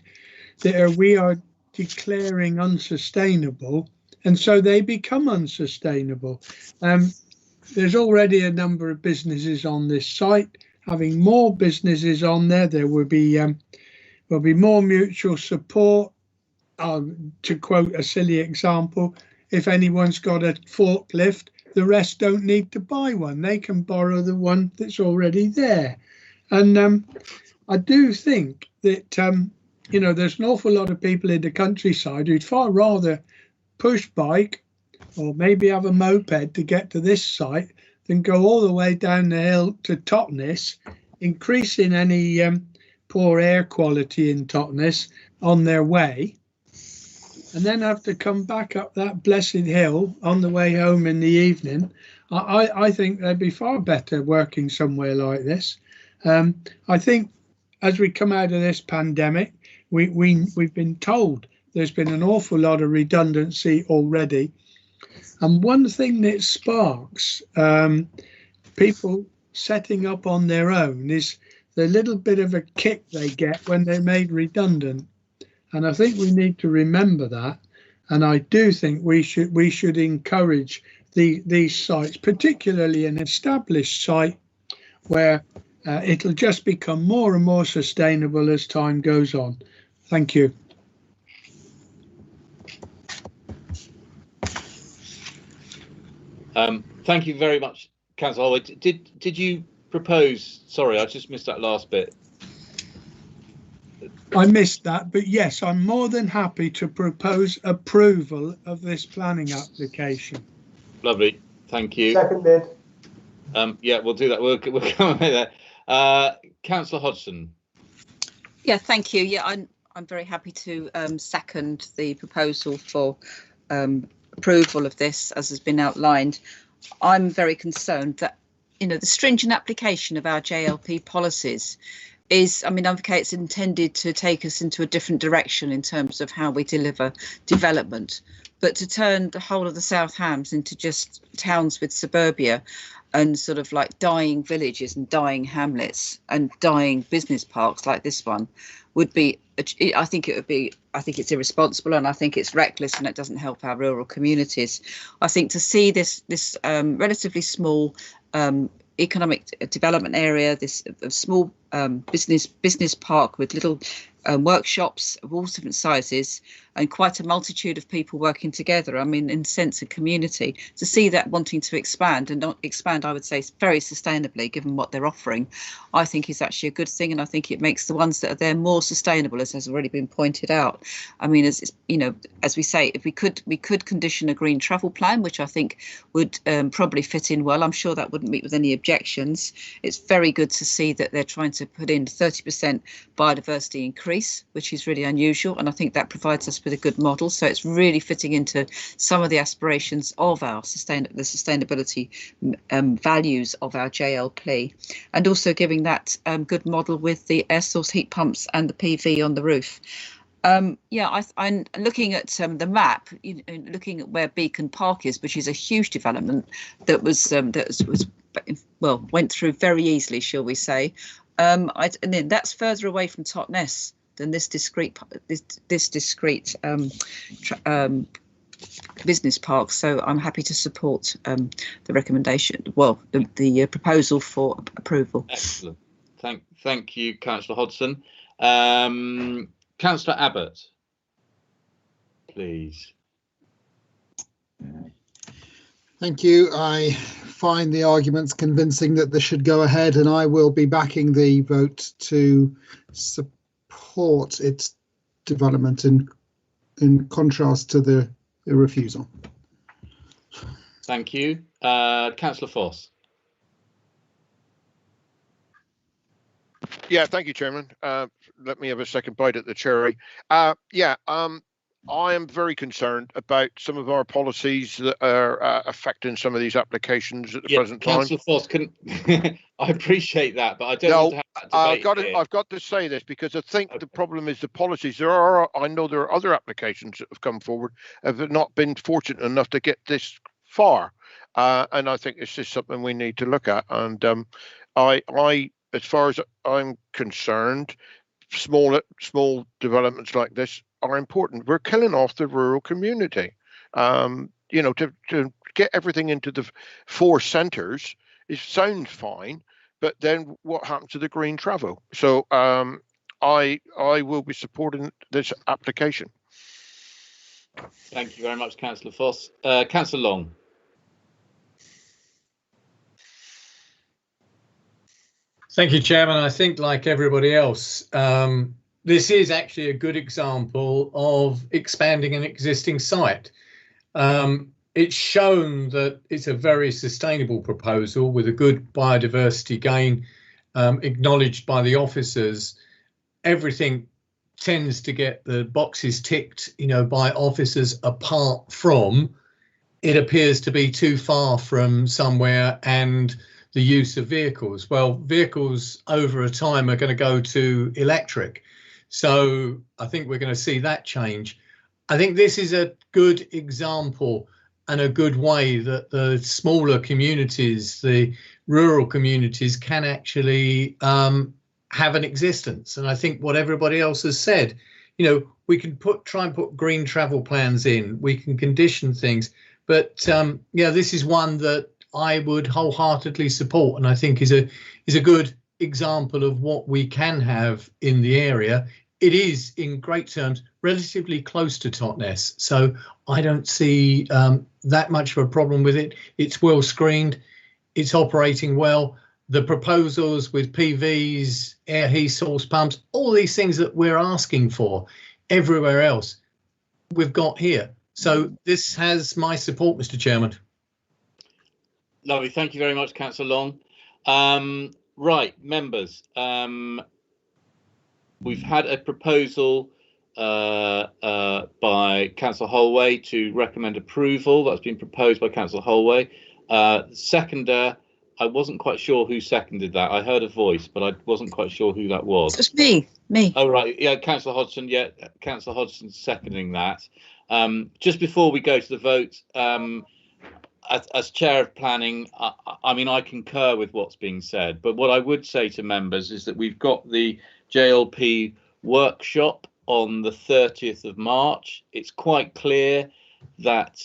that we are declaring unsustainable, and so they become unsustainable. There's already a number of businesses on this site. Having more businesses on there, there will be more mutual support. To quote a silly example, if anyone's got a forklift, the rest don't need to buy one. They can borrow the one that's already there. And I do think that there's an awful lot of people in the countryside who'd far rather push bike or maybe have a moped to get to this site than go all the way down the hill to Totnes, increasing any poor air quality in Totnes on their way, and then have to come back up that blessed hill on the way home in the evening. I think they'd be far better working somewhere like this. I think as we come out of this pandemic, we've been told there's been an awful lot of redundancy already. And one thing that sparks people setting up on their own is the little bit of a kick they get when they're made redundant. And I think we need to remember that. And I do think we should encourage these sites, particularly an established site where it'll just become more and more sustainable as time goes on. Thank you. Thank you very much, Councillor Holway. Did you propose? Sorry, I just missed that last bit. I missed that, but yes, I'm more than happy to propose approval of this planning application. Lovely, thank you. Seconded. Yeah, we'll do that. We'll come over there. Councillor Hodgson. Yeah, thank you. Yeah, I'm very happy to second the proposal for approval of this, as has been outlined. I'm very concerned that, the stringent application of our JLP policies is, okay, it's intended to take us into a different direction in terms of how we deliver development, but to turn the whole of the South Hams into just towns with suburbia and sort of like dying villages and dying hamlets and dying business parks like this one would be, I think it's irresponsible, and I think it's reckless, and it doesn't help our rural communities. I think to see this relatively small economic development area, this small business park with little workshops of all different sizes and quite a multitude of people working together. I mean, in sense of community, to see that wanting to expand and not expand, I would say, very sustainably, given what they're offering, I think is actually a good thing. And I think it makes the ones that are there more sustainable, as has already been pointed out. I mean, as you know, as we say, if we could condition a green travel plan, which I think would probably fit in well. I'm sure that wouldn't meet with any objections. It's very good to see that they're trying to put in 30% biodiversity increase, which is really unusual. And I think that provides us with a good model. So it's really fitting into some of the aspirations of our sustainability values of our JLP, and also giving that good model with the air source heat pumps and the PV on the roof. Yeah, I'm looking at the map, looking at where Beacon Park is, which is a huge development that was well, went through very easily, shall we say. And then that's further away from Totnes than this discrete business park. So I'm happy to support the recommendation. Well, the proposal for approval. Excellent. Thank you, Councillor Hodgson. Councillor Abbott, please. Thank you. I find the arguments convincing that this should go ahead, and I will be backing the vote to support its development in contrast to the refusal. Thank you. Councillor Foss. Yeah, thank you, Chairman. Let me have a second bite at the cherry. I am very concerned about some of our policies that are affecting some of these applications at the present time. Councillor Foss, I appreciate that, but I don't want to have that debate. I've got to say this because I think the problem is the policies. I know there are other applications that have come forward have not been fortunate enough to get this far, and I think it's just something we need to look at. And as far as I'm concerned, small developments like this are important. We're killing off the rural community. You know, to get everything into the 4 centres, it sounds fine, but then what happens to the green travel? So I will be supporting this application. Thank you very much, Councillor Foss. Councillor Long. Thank you, Chairman. I think, like everybody else, this is actually a good example of expanding an existing site. It's shown that it's a very sustainable proposal with a good biodiversity gain acknowledged by the officers. Everything tends to get the boxes ticked, you know, by officers, apart from it appears to be too far from somewhere and the use of vehicles. Well, vehicles over a time are going to go to electric. So I think we're going to see that change. I think this is a good example and a good way that the smaller communities, the rural communities, can actually have an existence. And I think what everybody else has said, you know, we can try and put green travel plans in, we can condition things, but yeah, this is one that I would wholeheartedly support, and I think is a good example of what we can have in the area. It is, in great terms, relatively close to Totnes, so I don't see that much of a problem with it. It's well screened, it's operating well. The proposals with PVs, air heat source pumps, all these things that we're asking for everywhere else, we've got here. So this has my support, Mr. Chairman. Lovely, thank you very much, Councillor Long. Right, members, we've had a proposal by Councillor Holway to recommend approval. That's been proposed by Councillor Holway. Seconder, I wasn't quite sure who seconded that. I heard a voice, but I wasn't quite sure who that was. It's me. Oh, right. Yeah, Councillor Hodgson. Yeah, Councillor Hodgson seconding that. Just before we go to the vote, as chair of planning, I mean, I concur with what's being said, but what I would say to members is that we've got the JLP workshop on the 30th of March. It's quite clear that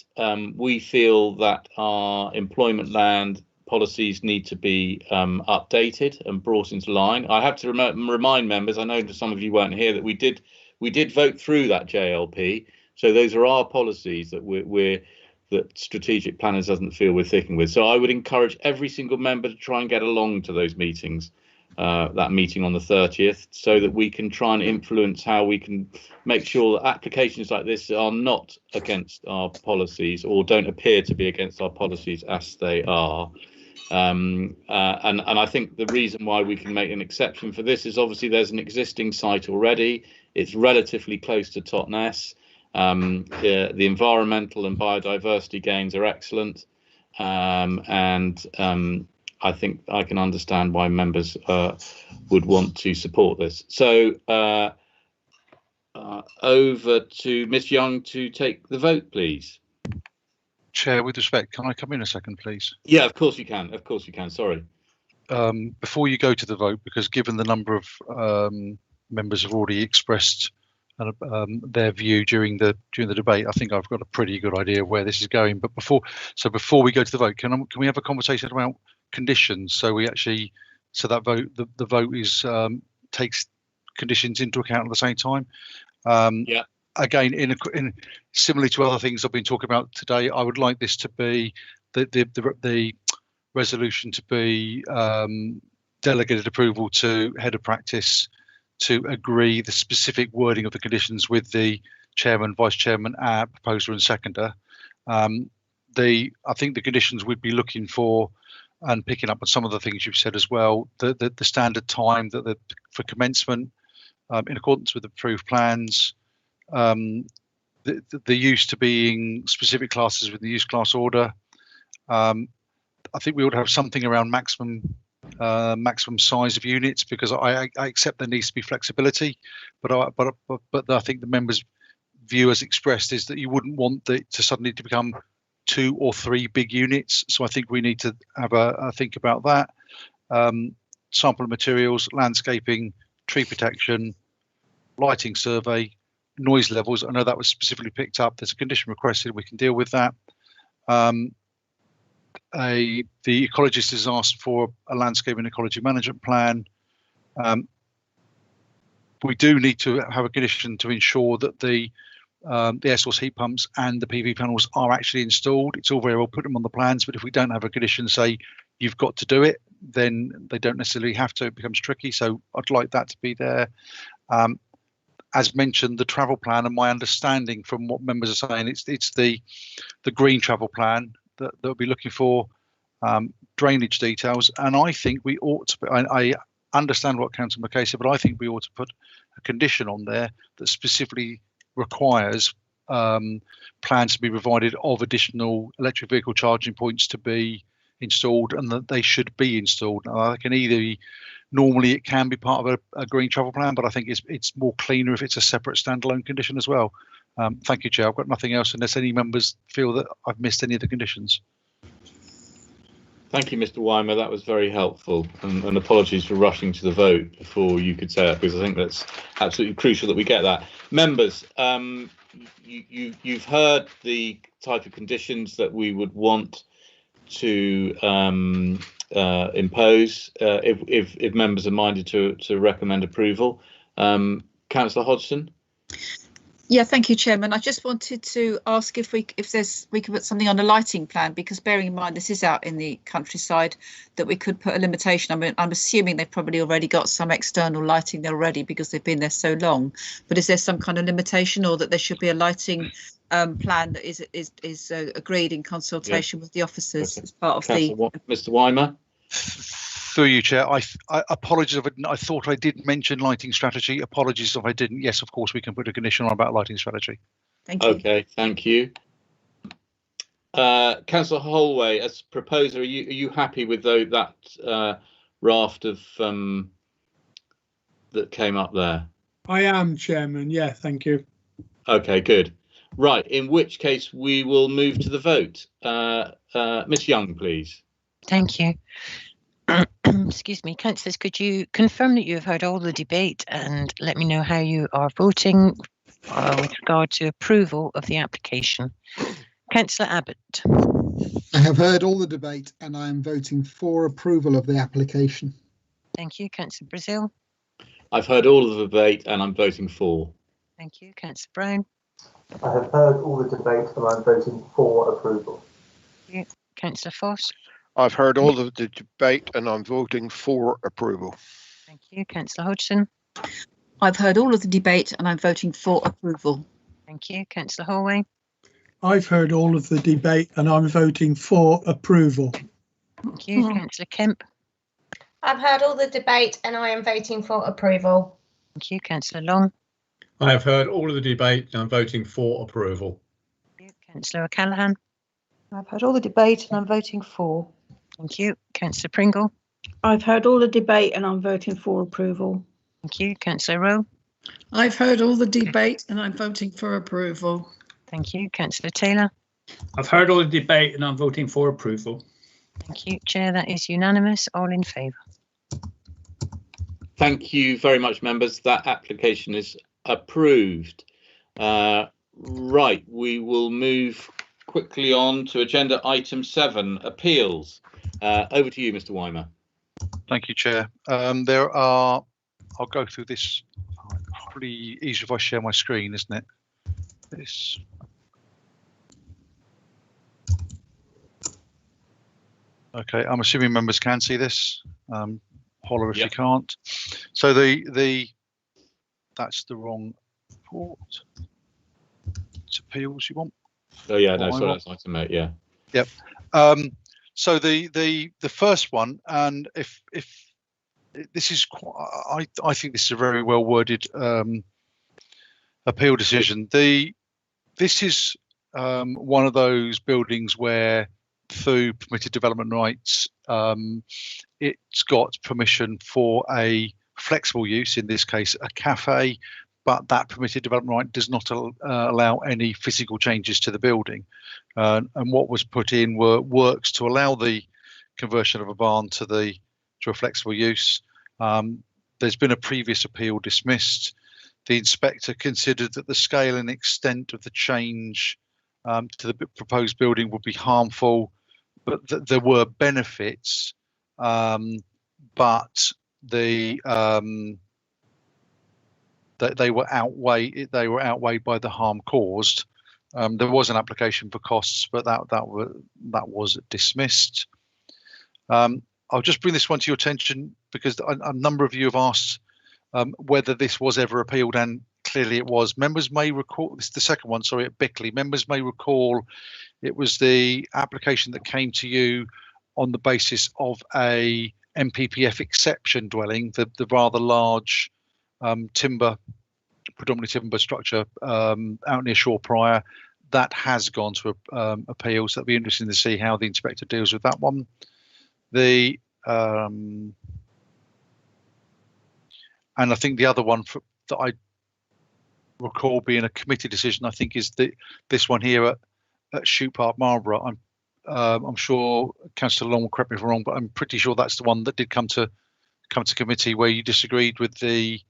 we feel that our employment land policies need to be updated and brought into line. I have to remind members, I know some of you weren't here, that we did vote through that JLP. So those are our policies that that strategic planners doesn't feel we're sticking with. So I would encourage every single member to try and get along to those meetings, that meeting on the 30th, so that we can try and influence how we can make sure that applications like this are not against our policies or don't appear to be against our policies as they are. And I think the reason why we can make an exception for this is obviously there's an existing site already. It's relatively close to Totnes. The environmental and biodiversity gains are excellent, and I think I can understand why members would want to support this. So over to Ms. Young to take the vote, please. Chair, with respect, can I come in a second, please? Yeah, of course you can. Of course you can. Sorry. Before you go to the vote, because given the number of members have already expressed their view during the debate, I think I've got a pretty good idea of where this is going. But before we go to the vote, can we have a conversation about conditions? So we actually, so that vote, the vote is takes conditions into account at the same time. Yeah. Again, in similarly to other things I've been talking about today, I would like this to be the resolution to be delegated approval to head of practice to agree the specific wording of the conditions with the chairman, vice chairman, proposer and seconder. I think the conditions we'd be looking for, and picking up on some of the things you've said as well, the standard time that for commencement in accordance with the approved plans, the use to being specific classes with the use class order. I think we ought to have something around maximum size of units, because I accept there needs to be flexibility, but I think the members' view as expressed is that you wouldn't want it to suddenly to become 2 or 3 big units. So I think we need to have a think about that. Sample of materials, landscaping, tree protection, lighting survey, noise levels. I know that was specifically picked up. There's a condition requested. We can deal with that. The ecologist has asked for a landscape and ecology management plan. We do need to have a condition to ensure that the air source heat pumps and the PV panels are actually installed. It's all very well put them on the plans, but if we don't have a condition say you've got to do it, then they don't necessarily have to. It becomes tricky. So I'd like that to be there. As mentioned, the travel plan, and my understanding from what members are saying, it's the green travel plan that they'll be looking for, drainage details. And I think we ought to, I understand what Councillor McKay said, but I think we ought to put a condition on there that specifically requires plans to be provided of additional electric vehicle charging points to be installed, and that they should be installed. I can either, normally it can be part of a green travel plan, but I think it's more cleaner if it's a separate standalone condition as well. Thank you, Chair. I've got nothing else unless any members feel that I've missed any of the conditions. Thank you, Mr. Weimer. That was very helpful, and apologies for rushing to the vote before you could say that, because I think that's absolutely crucial that we get that. Members, you've heard the type of conditions that we would want to impose if members are minded to recommend approval. Councillor Hodgson. Yeah, thank you, Chairman. I just wanted to ask if we could put something on a lighting plan, because bearing in mind this is out in the countryside, that we could put a limitation. I mean, I'm assuming they've probably already got some external lighting there already because they've been there so long. But is there some kind of limitation, or that there should be a lighting plan that is agreed in consultation with the officers as part of Mr. Weimer. Through you, Chair. I apologize if I thought I did mention lighting strategy. Apologies if I didn't. Yes, of course, we can put a condition on about lighting strategy. Thank you. Okay, thank you. Councillor Holway, as proposer, are you happy with that raft of that came up there? I am, Chairman. Yeah, thank you. Okay, good. Right, in which case we will move to the vote. Miss Young, please. Thank you. Excuse me, councillors, could you confirm that you have heard all the debate and let me know how you are voting with regard to approval of the application? Councillor Abbott. I have heard all the debate and I am voting for approval of the application. Thank you. Councillor Brazil. I've heard all of the debate and I'm voting for. Thank you. Councillor Brown. I have heard all the debate and I'm voting for approval. Thank you. Councillor Foss. I've heard all of the debate and I'm voting for approval. Thank you. Councillor Hodgson. I've heard all of the debate and I'm voting for approval. Thank you. Councillor Hallway. I've heard all of the debate and I'm voting for approval. Thank you. Councillor Kemp. I've heard all the debate and I am voting for approval. Thank you. Councillor Long. I have heard all of the debate and I'm voting for approval. Thank you. Councillor O'Callaghan. I've heard all the debate and I'm voting for. Thank you. Councillor Pringle. I've heard all the debate and I'm voting for approval. Thank you. Councillor Rowe. I've heard all the debate and I'm voting for approval. Thank you. Councillor Taylor. I've heard all the debate and I'm voting for approval. Thank you. Chair, that is unanimous. All in favour. Thank you very much, members. That application is approved. Right, we will move quickly on to agenda item 7, appeals. Over to you, Mr. Weimer. Thank you, Chair. I'll go through this. Probably easier if I share my screen, isn't it? This. Okay, I'm assuming members can see this. Holler if you can't. So that's the wrong report. It's appeals you want. Oh yeah, no, sorry, that's item 8. Yeah. Yep. So the first one, and if this is quite, I think this is a very well worded appeal decision. This is one of those buildings where through permitted development rights, it's got permission for a flexible use, in this case a cafe, but that permitted development right does not allow any physical changes to the building. And what was put in were works to allow the conversion of a barn to a flexible use. There's been a previous appeal dismissed. The inspector considered that the scale and extent of the change to the proposed building would be harmful, but that there were benefits, but they were outweighed by the harm caused. There was an application for costs, but that was dismissed. I'll just bring this one to your attention because a number of you have asked whether this was ever appealed, and clearly it was. Members may recall, this is the second one, sorry, at Bickley. Members may recall it was the application that came to you on the basis of a MPPF exception dwelling, the rather large predominantly timber structure out near Shore Prior. That has gone to appeal, so it'll be interesting to see how the inspector deals with that one. And I think the other one that I recall being a committee decision, I think, is this one here at Shoot Park, Marlborough. I'm sure Councillor Long will correct me if I'm wrong, but I'm pretty sure that's the one that did come to committee where you disagreed with the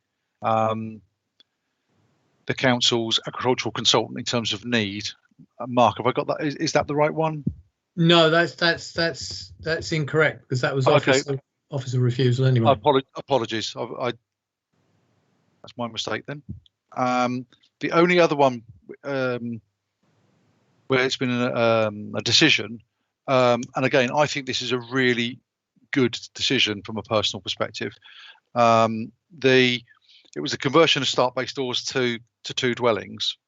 council's agricultural consultant in terms of need. Mark, have I got that? Is that the right one? No, that's incorrect because that was officer refusal anyway. Apologies. That's my mistake then. The only other one where it's been a decision, and again, I think this is a really good decision from a personal perspective. It was a conversion of start-based doors to 2 dwellings.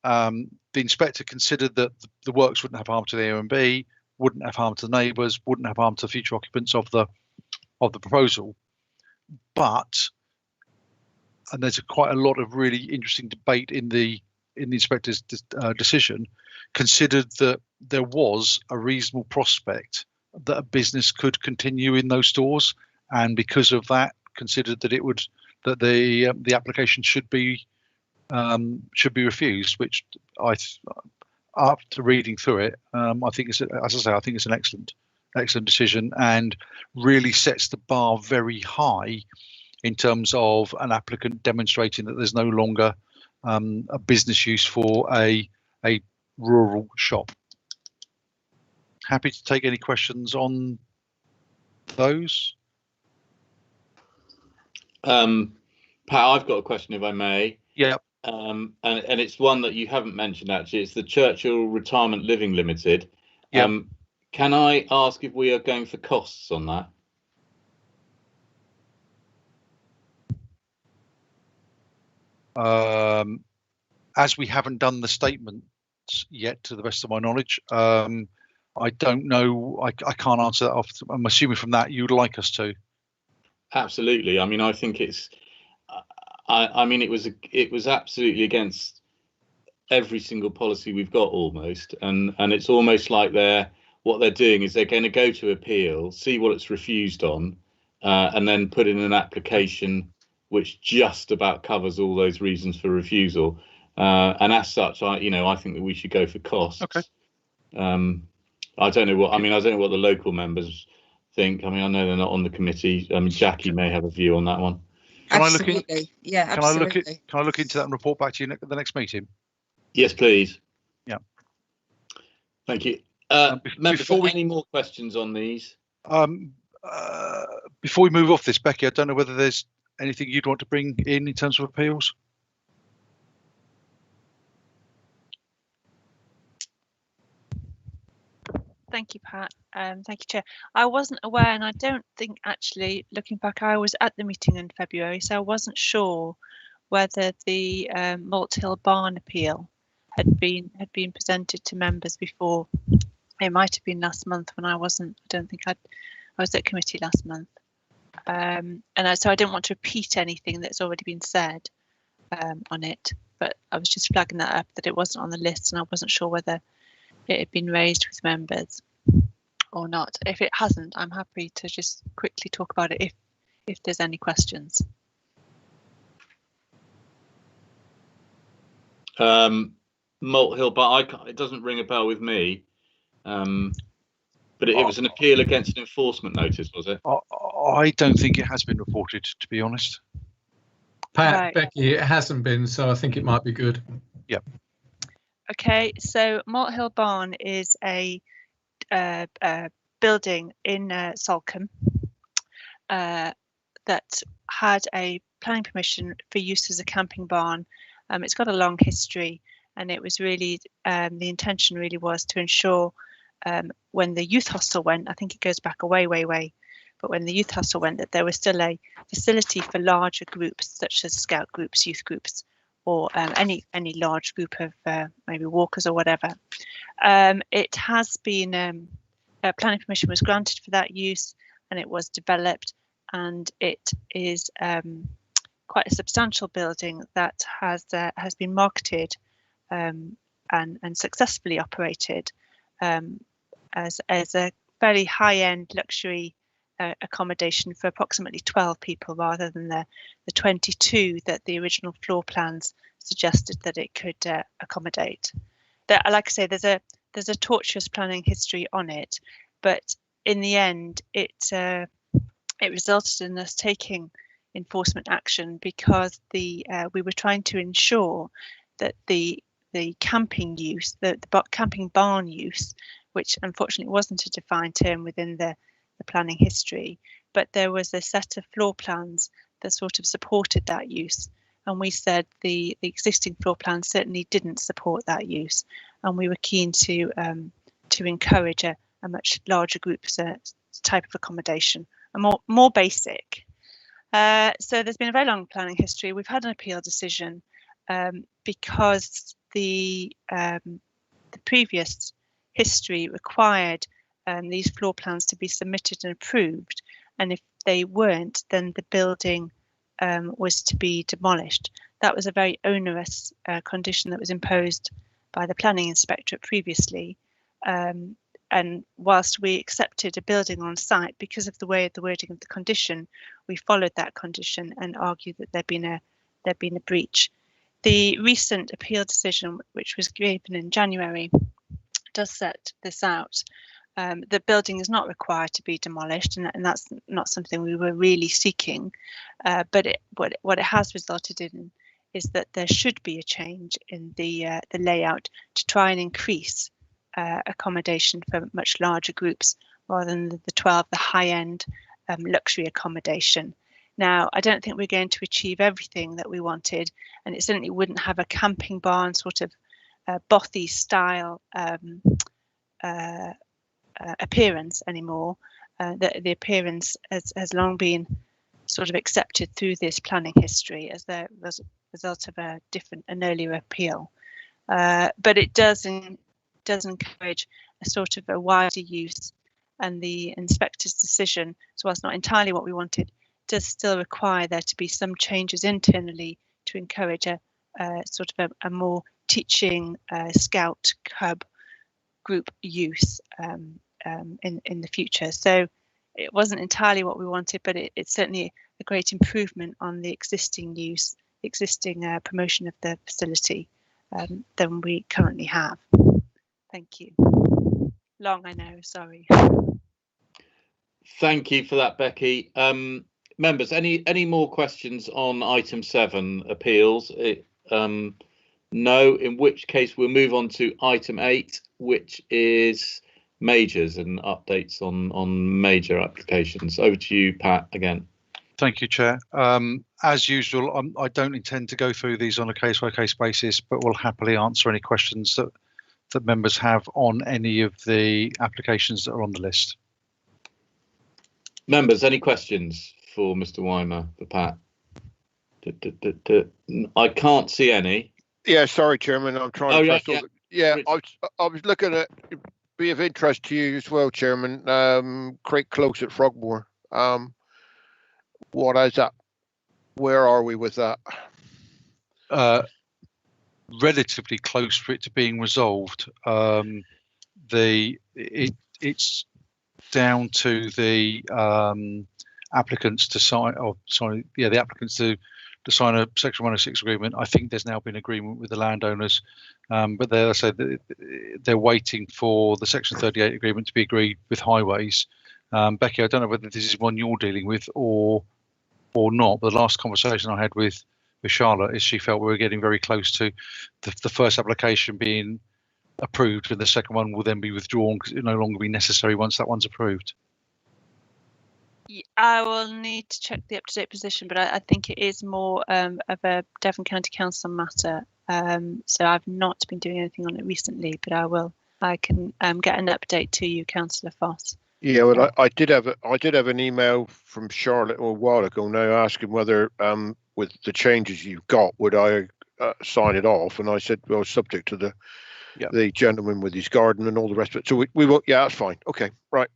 The inspector considered that the works wouldn't have harm to the A&B, wouldn't have harm to the neighbours, wouldn't have harm to future occupants of the proposal. But, and there's quite a lot of really interesting debate in the inspector's decision, considered that there was a reasonable prospect that a business could continue in those stores, and because of that, considered that the application should be refused. Which after reading through it, I think it's, as I say, I think it's an excellent decision, and really sets the bar very high in terms of an applicant demonstrating that there's no longer a business use for a rural shop. Happy to take any questions on those. Pat, I've got a question, if I may. Yeah. And it's one that you haven't mentioned, actually. It's the Churchill Retirement Living Limited. Yeah. Can I ask if we are going for costs on that? As we haven't done the statements yet, to the best of my knowledge, I don't know. I can't answer that. I'm assuming from that you'd like us to. Absolutely. I mean, I think it's. I mean, it was absolutely against every single policy we've got almost, and it's almost like what they're doing is they're going to go to appeal, see what it's refused on, and then put in an application which just about covers all those reasons for refusal. And as such, I think that we should go for costs. Okay. I don't know what the local members think. I mean, I know they're not on the committee. I mean, Jackie may have a view on that one. Absolutely. Yeah, absolutely. Can I look into that and report back to you at the next meeting? Yes, please. Yeah. Thank you. Any more questions on these? Before we move off this, Becky, I don't know whether there's anything you'd want to bring in terms of appeals. Thank you, Pat. Thank you, Chair. I wasn't aware, and I don't think actually, looking back, I was at the meeting in February, so I wasn't sure whether the Malt Hill Barn appeal had been presented to members before. It might have been last month when I wasn't. I don't think I was at committee last month, so I didn't want to repeat anything that's already been said on it. But I was just flagging that up, that it wasn't on the list, and I wasn't sure whether it had been raised with members or not. If it hasn't, I'm happy to just quickly talk about it if there's any questions. Malt Hill, but it doesn't ring a bell with me. But it was an appeal against an enforcement notice, was it? I don't think it has been reported, to be honest. Pat, Right. Becky, it hasn't been, so I think it might be good. Yeah. Okay, so Malt Hill Barn is a building in Salcombe that had a planning permission for use as a camping barn. It's got a long history, and it was really the intention really was to ensure when the youth hostel went, I think it goes back a way, but when the youth hostel went, that there was still a facility for larger groups such as scout groups, youth groups, or any large group of maybe walkers or whatever. It has been planning permission was granted for that use, and it was developed, and it is quite a substantial building that has been marketed and successfully operated as a very high-end luxury accommodation for approximately 12 people, rather than the 22 that the original floor plans suggested that it could accommodate. Like I say, there's a tortuous planning history on it, but in the end, it resulted in us taking enforcement action because we were trying to ensure that the camping use, the camping barn use, which unfortunately wasn't a defined term within the planning history, but there was a set of floor plans that sort of supported that use, and we said the existing floor plans certainly didn't support that use, and we were keen to encourage a much larger group type of accommodation, a more basic. So there's been a very long planning history. We've had an appeal decision because the previous history required these floor plans to be submitted and approved, and if they weren't, then the building was to be demolished. That was a very onerous condition that was imposed by the planning inspectorate previously, and whilst we accepted a building on site, because of the wording of the condition, we followed that condition and argued that there'd been a breach. The recent appeal decision, which was given in January, does set this out, the building is not required to be demolished, and that's not something we were really seeking. But what it has resulted in is that there should be a change in the layout to try and increase accommodation for much larger groups rather than the 12, the high-end luxury accommodation. Now, I don't think we're going to achieve everything that we wanted, and it certainly wouldn't have a camping barn sort of bothy style appearance anymore. The appearance has long been sort of accepted through this planning history as the result of an earlier appeal. But it does encourage a sort of a wider use, and the inspector's decision, so whilst not entirely what we wanted, does still require there to be some changes internally to encourage a sort of a more teaching scout hub group use in the future. So it wasn't entirely what we wanted, but it's certainly a great improvement on the existing use, existing promotion of the facility than we currently have. Thank you. Long, I know, sorry. Thank you for that, Becky. Members, any more questions on item 7, appeals? No, in which case we'll move on to item 8, which is majors and updates on major applications. Over to you, Pat, again. Thank you, Chair. As usual, I don't intend to go through these on a case-by-case basis, but will happily answer any questions that members have on any of the applications that are on the list. Members, any questions for Mr. Weimer, for Pat? I can't see any. Yeah, sorry, Chairman. I'm trying to press all yeah, I was looking at, be of interest to you as well, Chairman. Creek Close at Frogmore. What is that? Where are we with that? Relatively close for it to being resolved. It's down to the applicants to sign, the applicants to sign a Section 106 agreement. I think there's now been agreement with the landowners, but they're waiting for the Section 38 agreement to be agreed with Highways. Becky, I don't know whether this is one you're dealing with or not, but the last conversation I had with Charlotte is she felt we were getting very close to the first application being approved, and the second one will then be withdrawn because it will no longer be necessary once that one's approved. I will need to check the up-to-date position, but I think it is more of a Devon County Council matter. So I've not been doing anything on it recently, but I can get an update to you, Councillor Foss. Yeah, well, I did have an email from Charlotte a while ago now asking whether with the changes you've got, would I sign it off? And I said, well, subject to the gentleman with his garden and all the rest of it. So we will. Yeah, that's fine. Okay, right.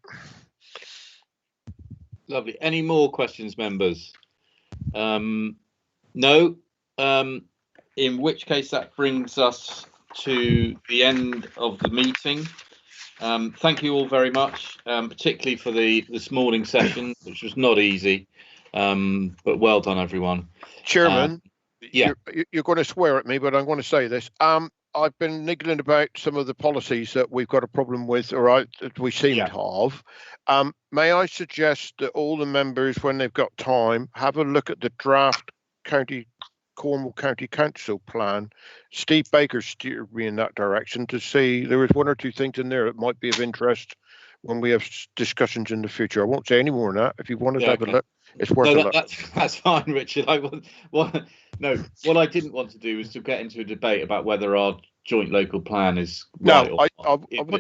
Lovely. Any more questions, members? No. In which case that brings us to the end of the meeting. Thank you all very much, particularly for this morning session, which was not easy, but well done, everyone. Chairman, yeah, you're going to swear at me, but I'm going to say this. I've been niggling about some of the policies that we've got a problem with, or that we seem to have. May I suggest that all the members, when they've got time, have a look at the draft Cornwall County Council plan. Steve Baker steered me in that direction to see there was one or two things in there that might be of interest when we have discussions in the future. I won't say any more than that. If you want to have a look, it's worth a look. That's fine, Richard. What I didn't want to do was to get into a debate about whether our joint local plan is right. No, I wouldn't.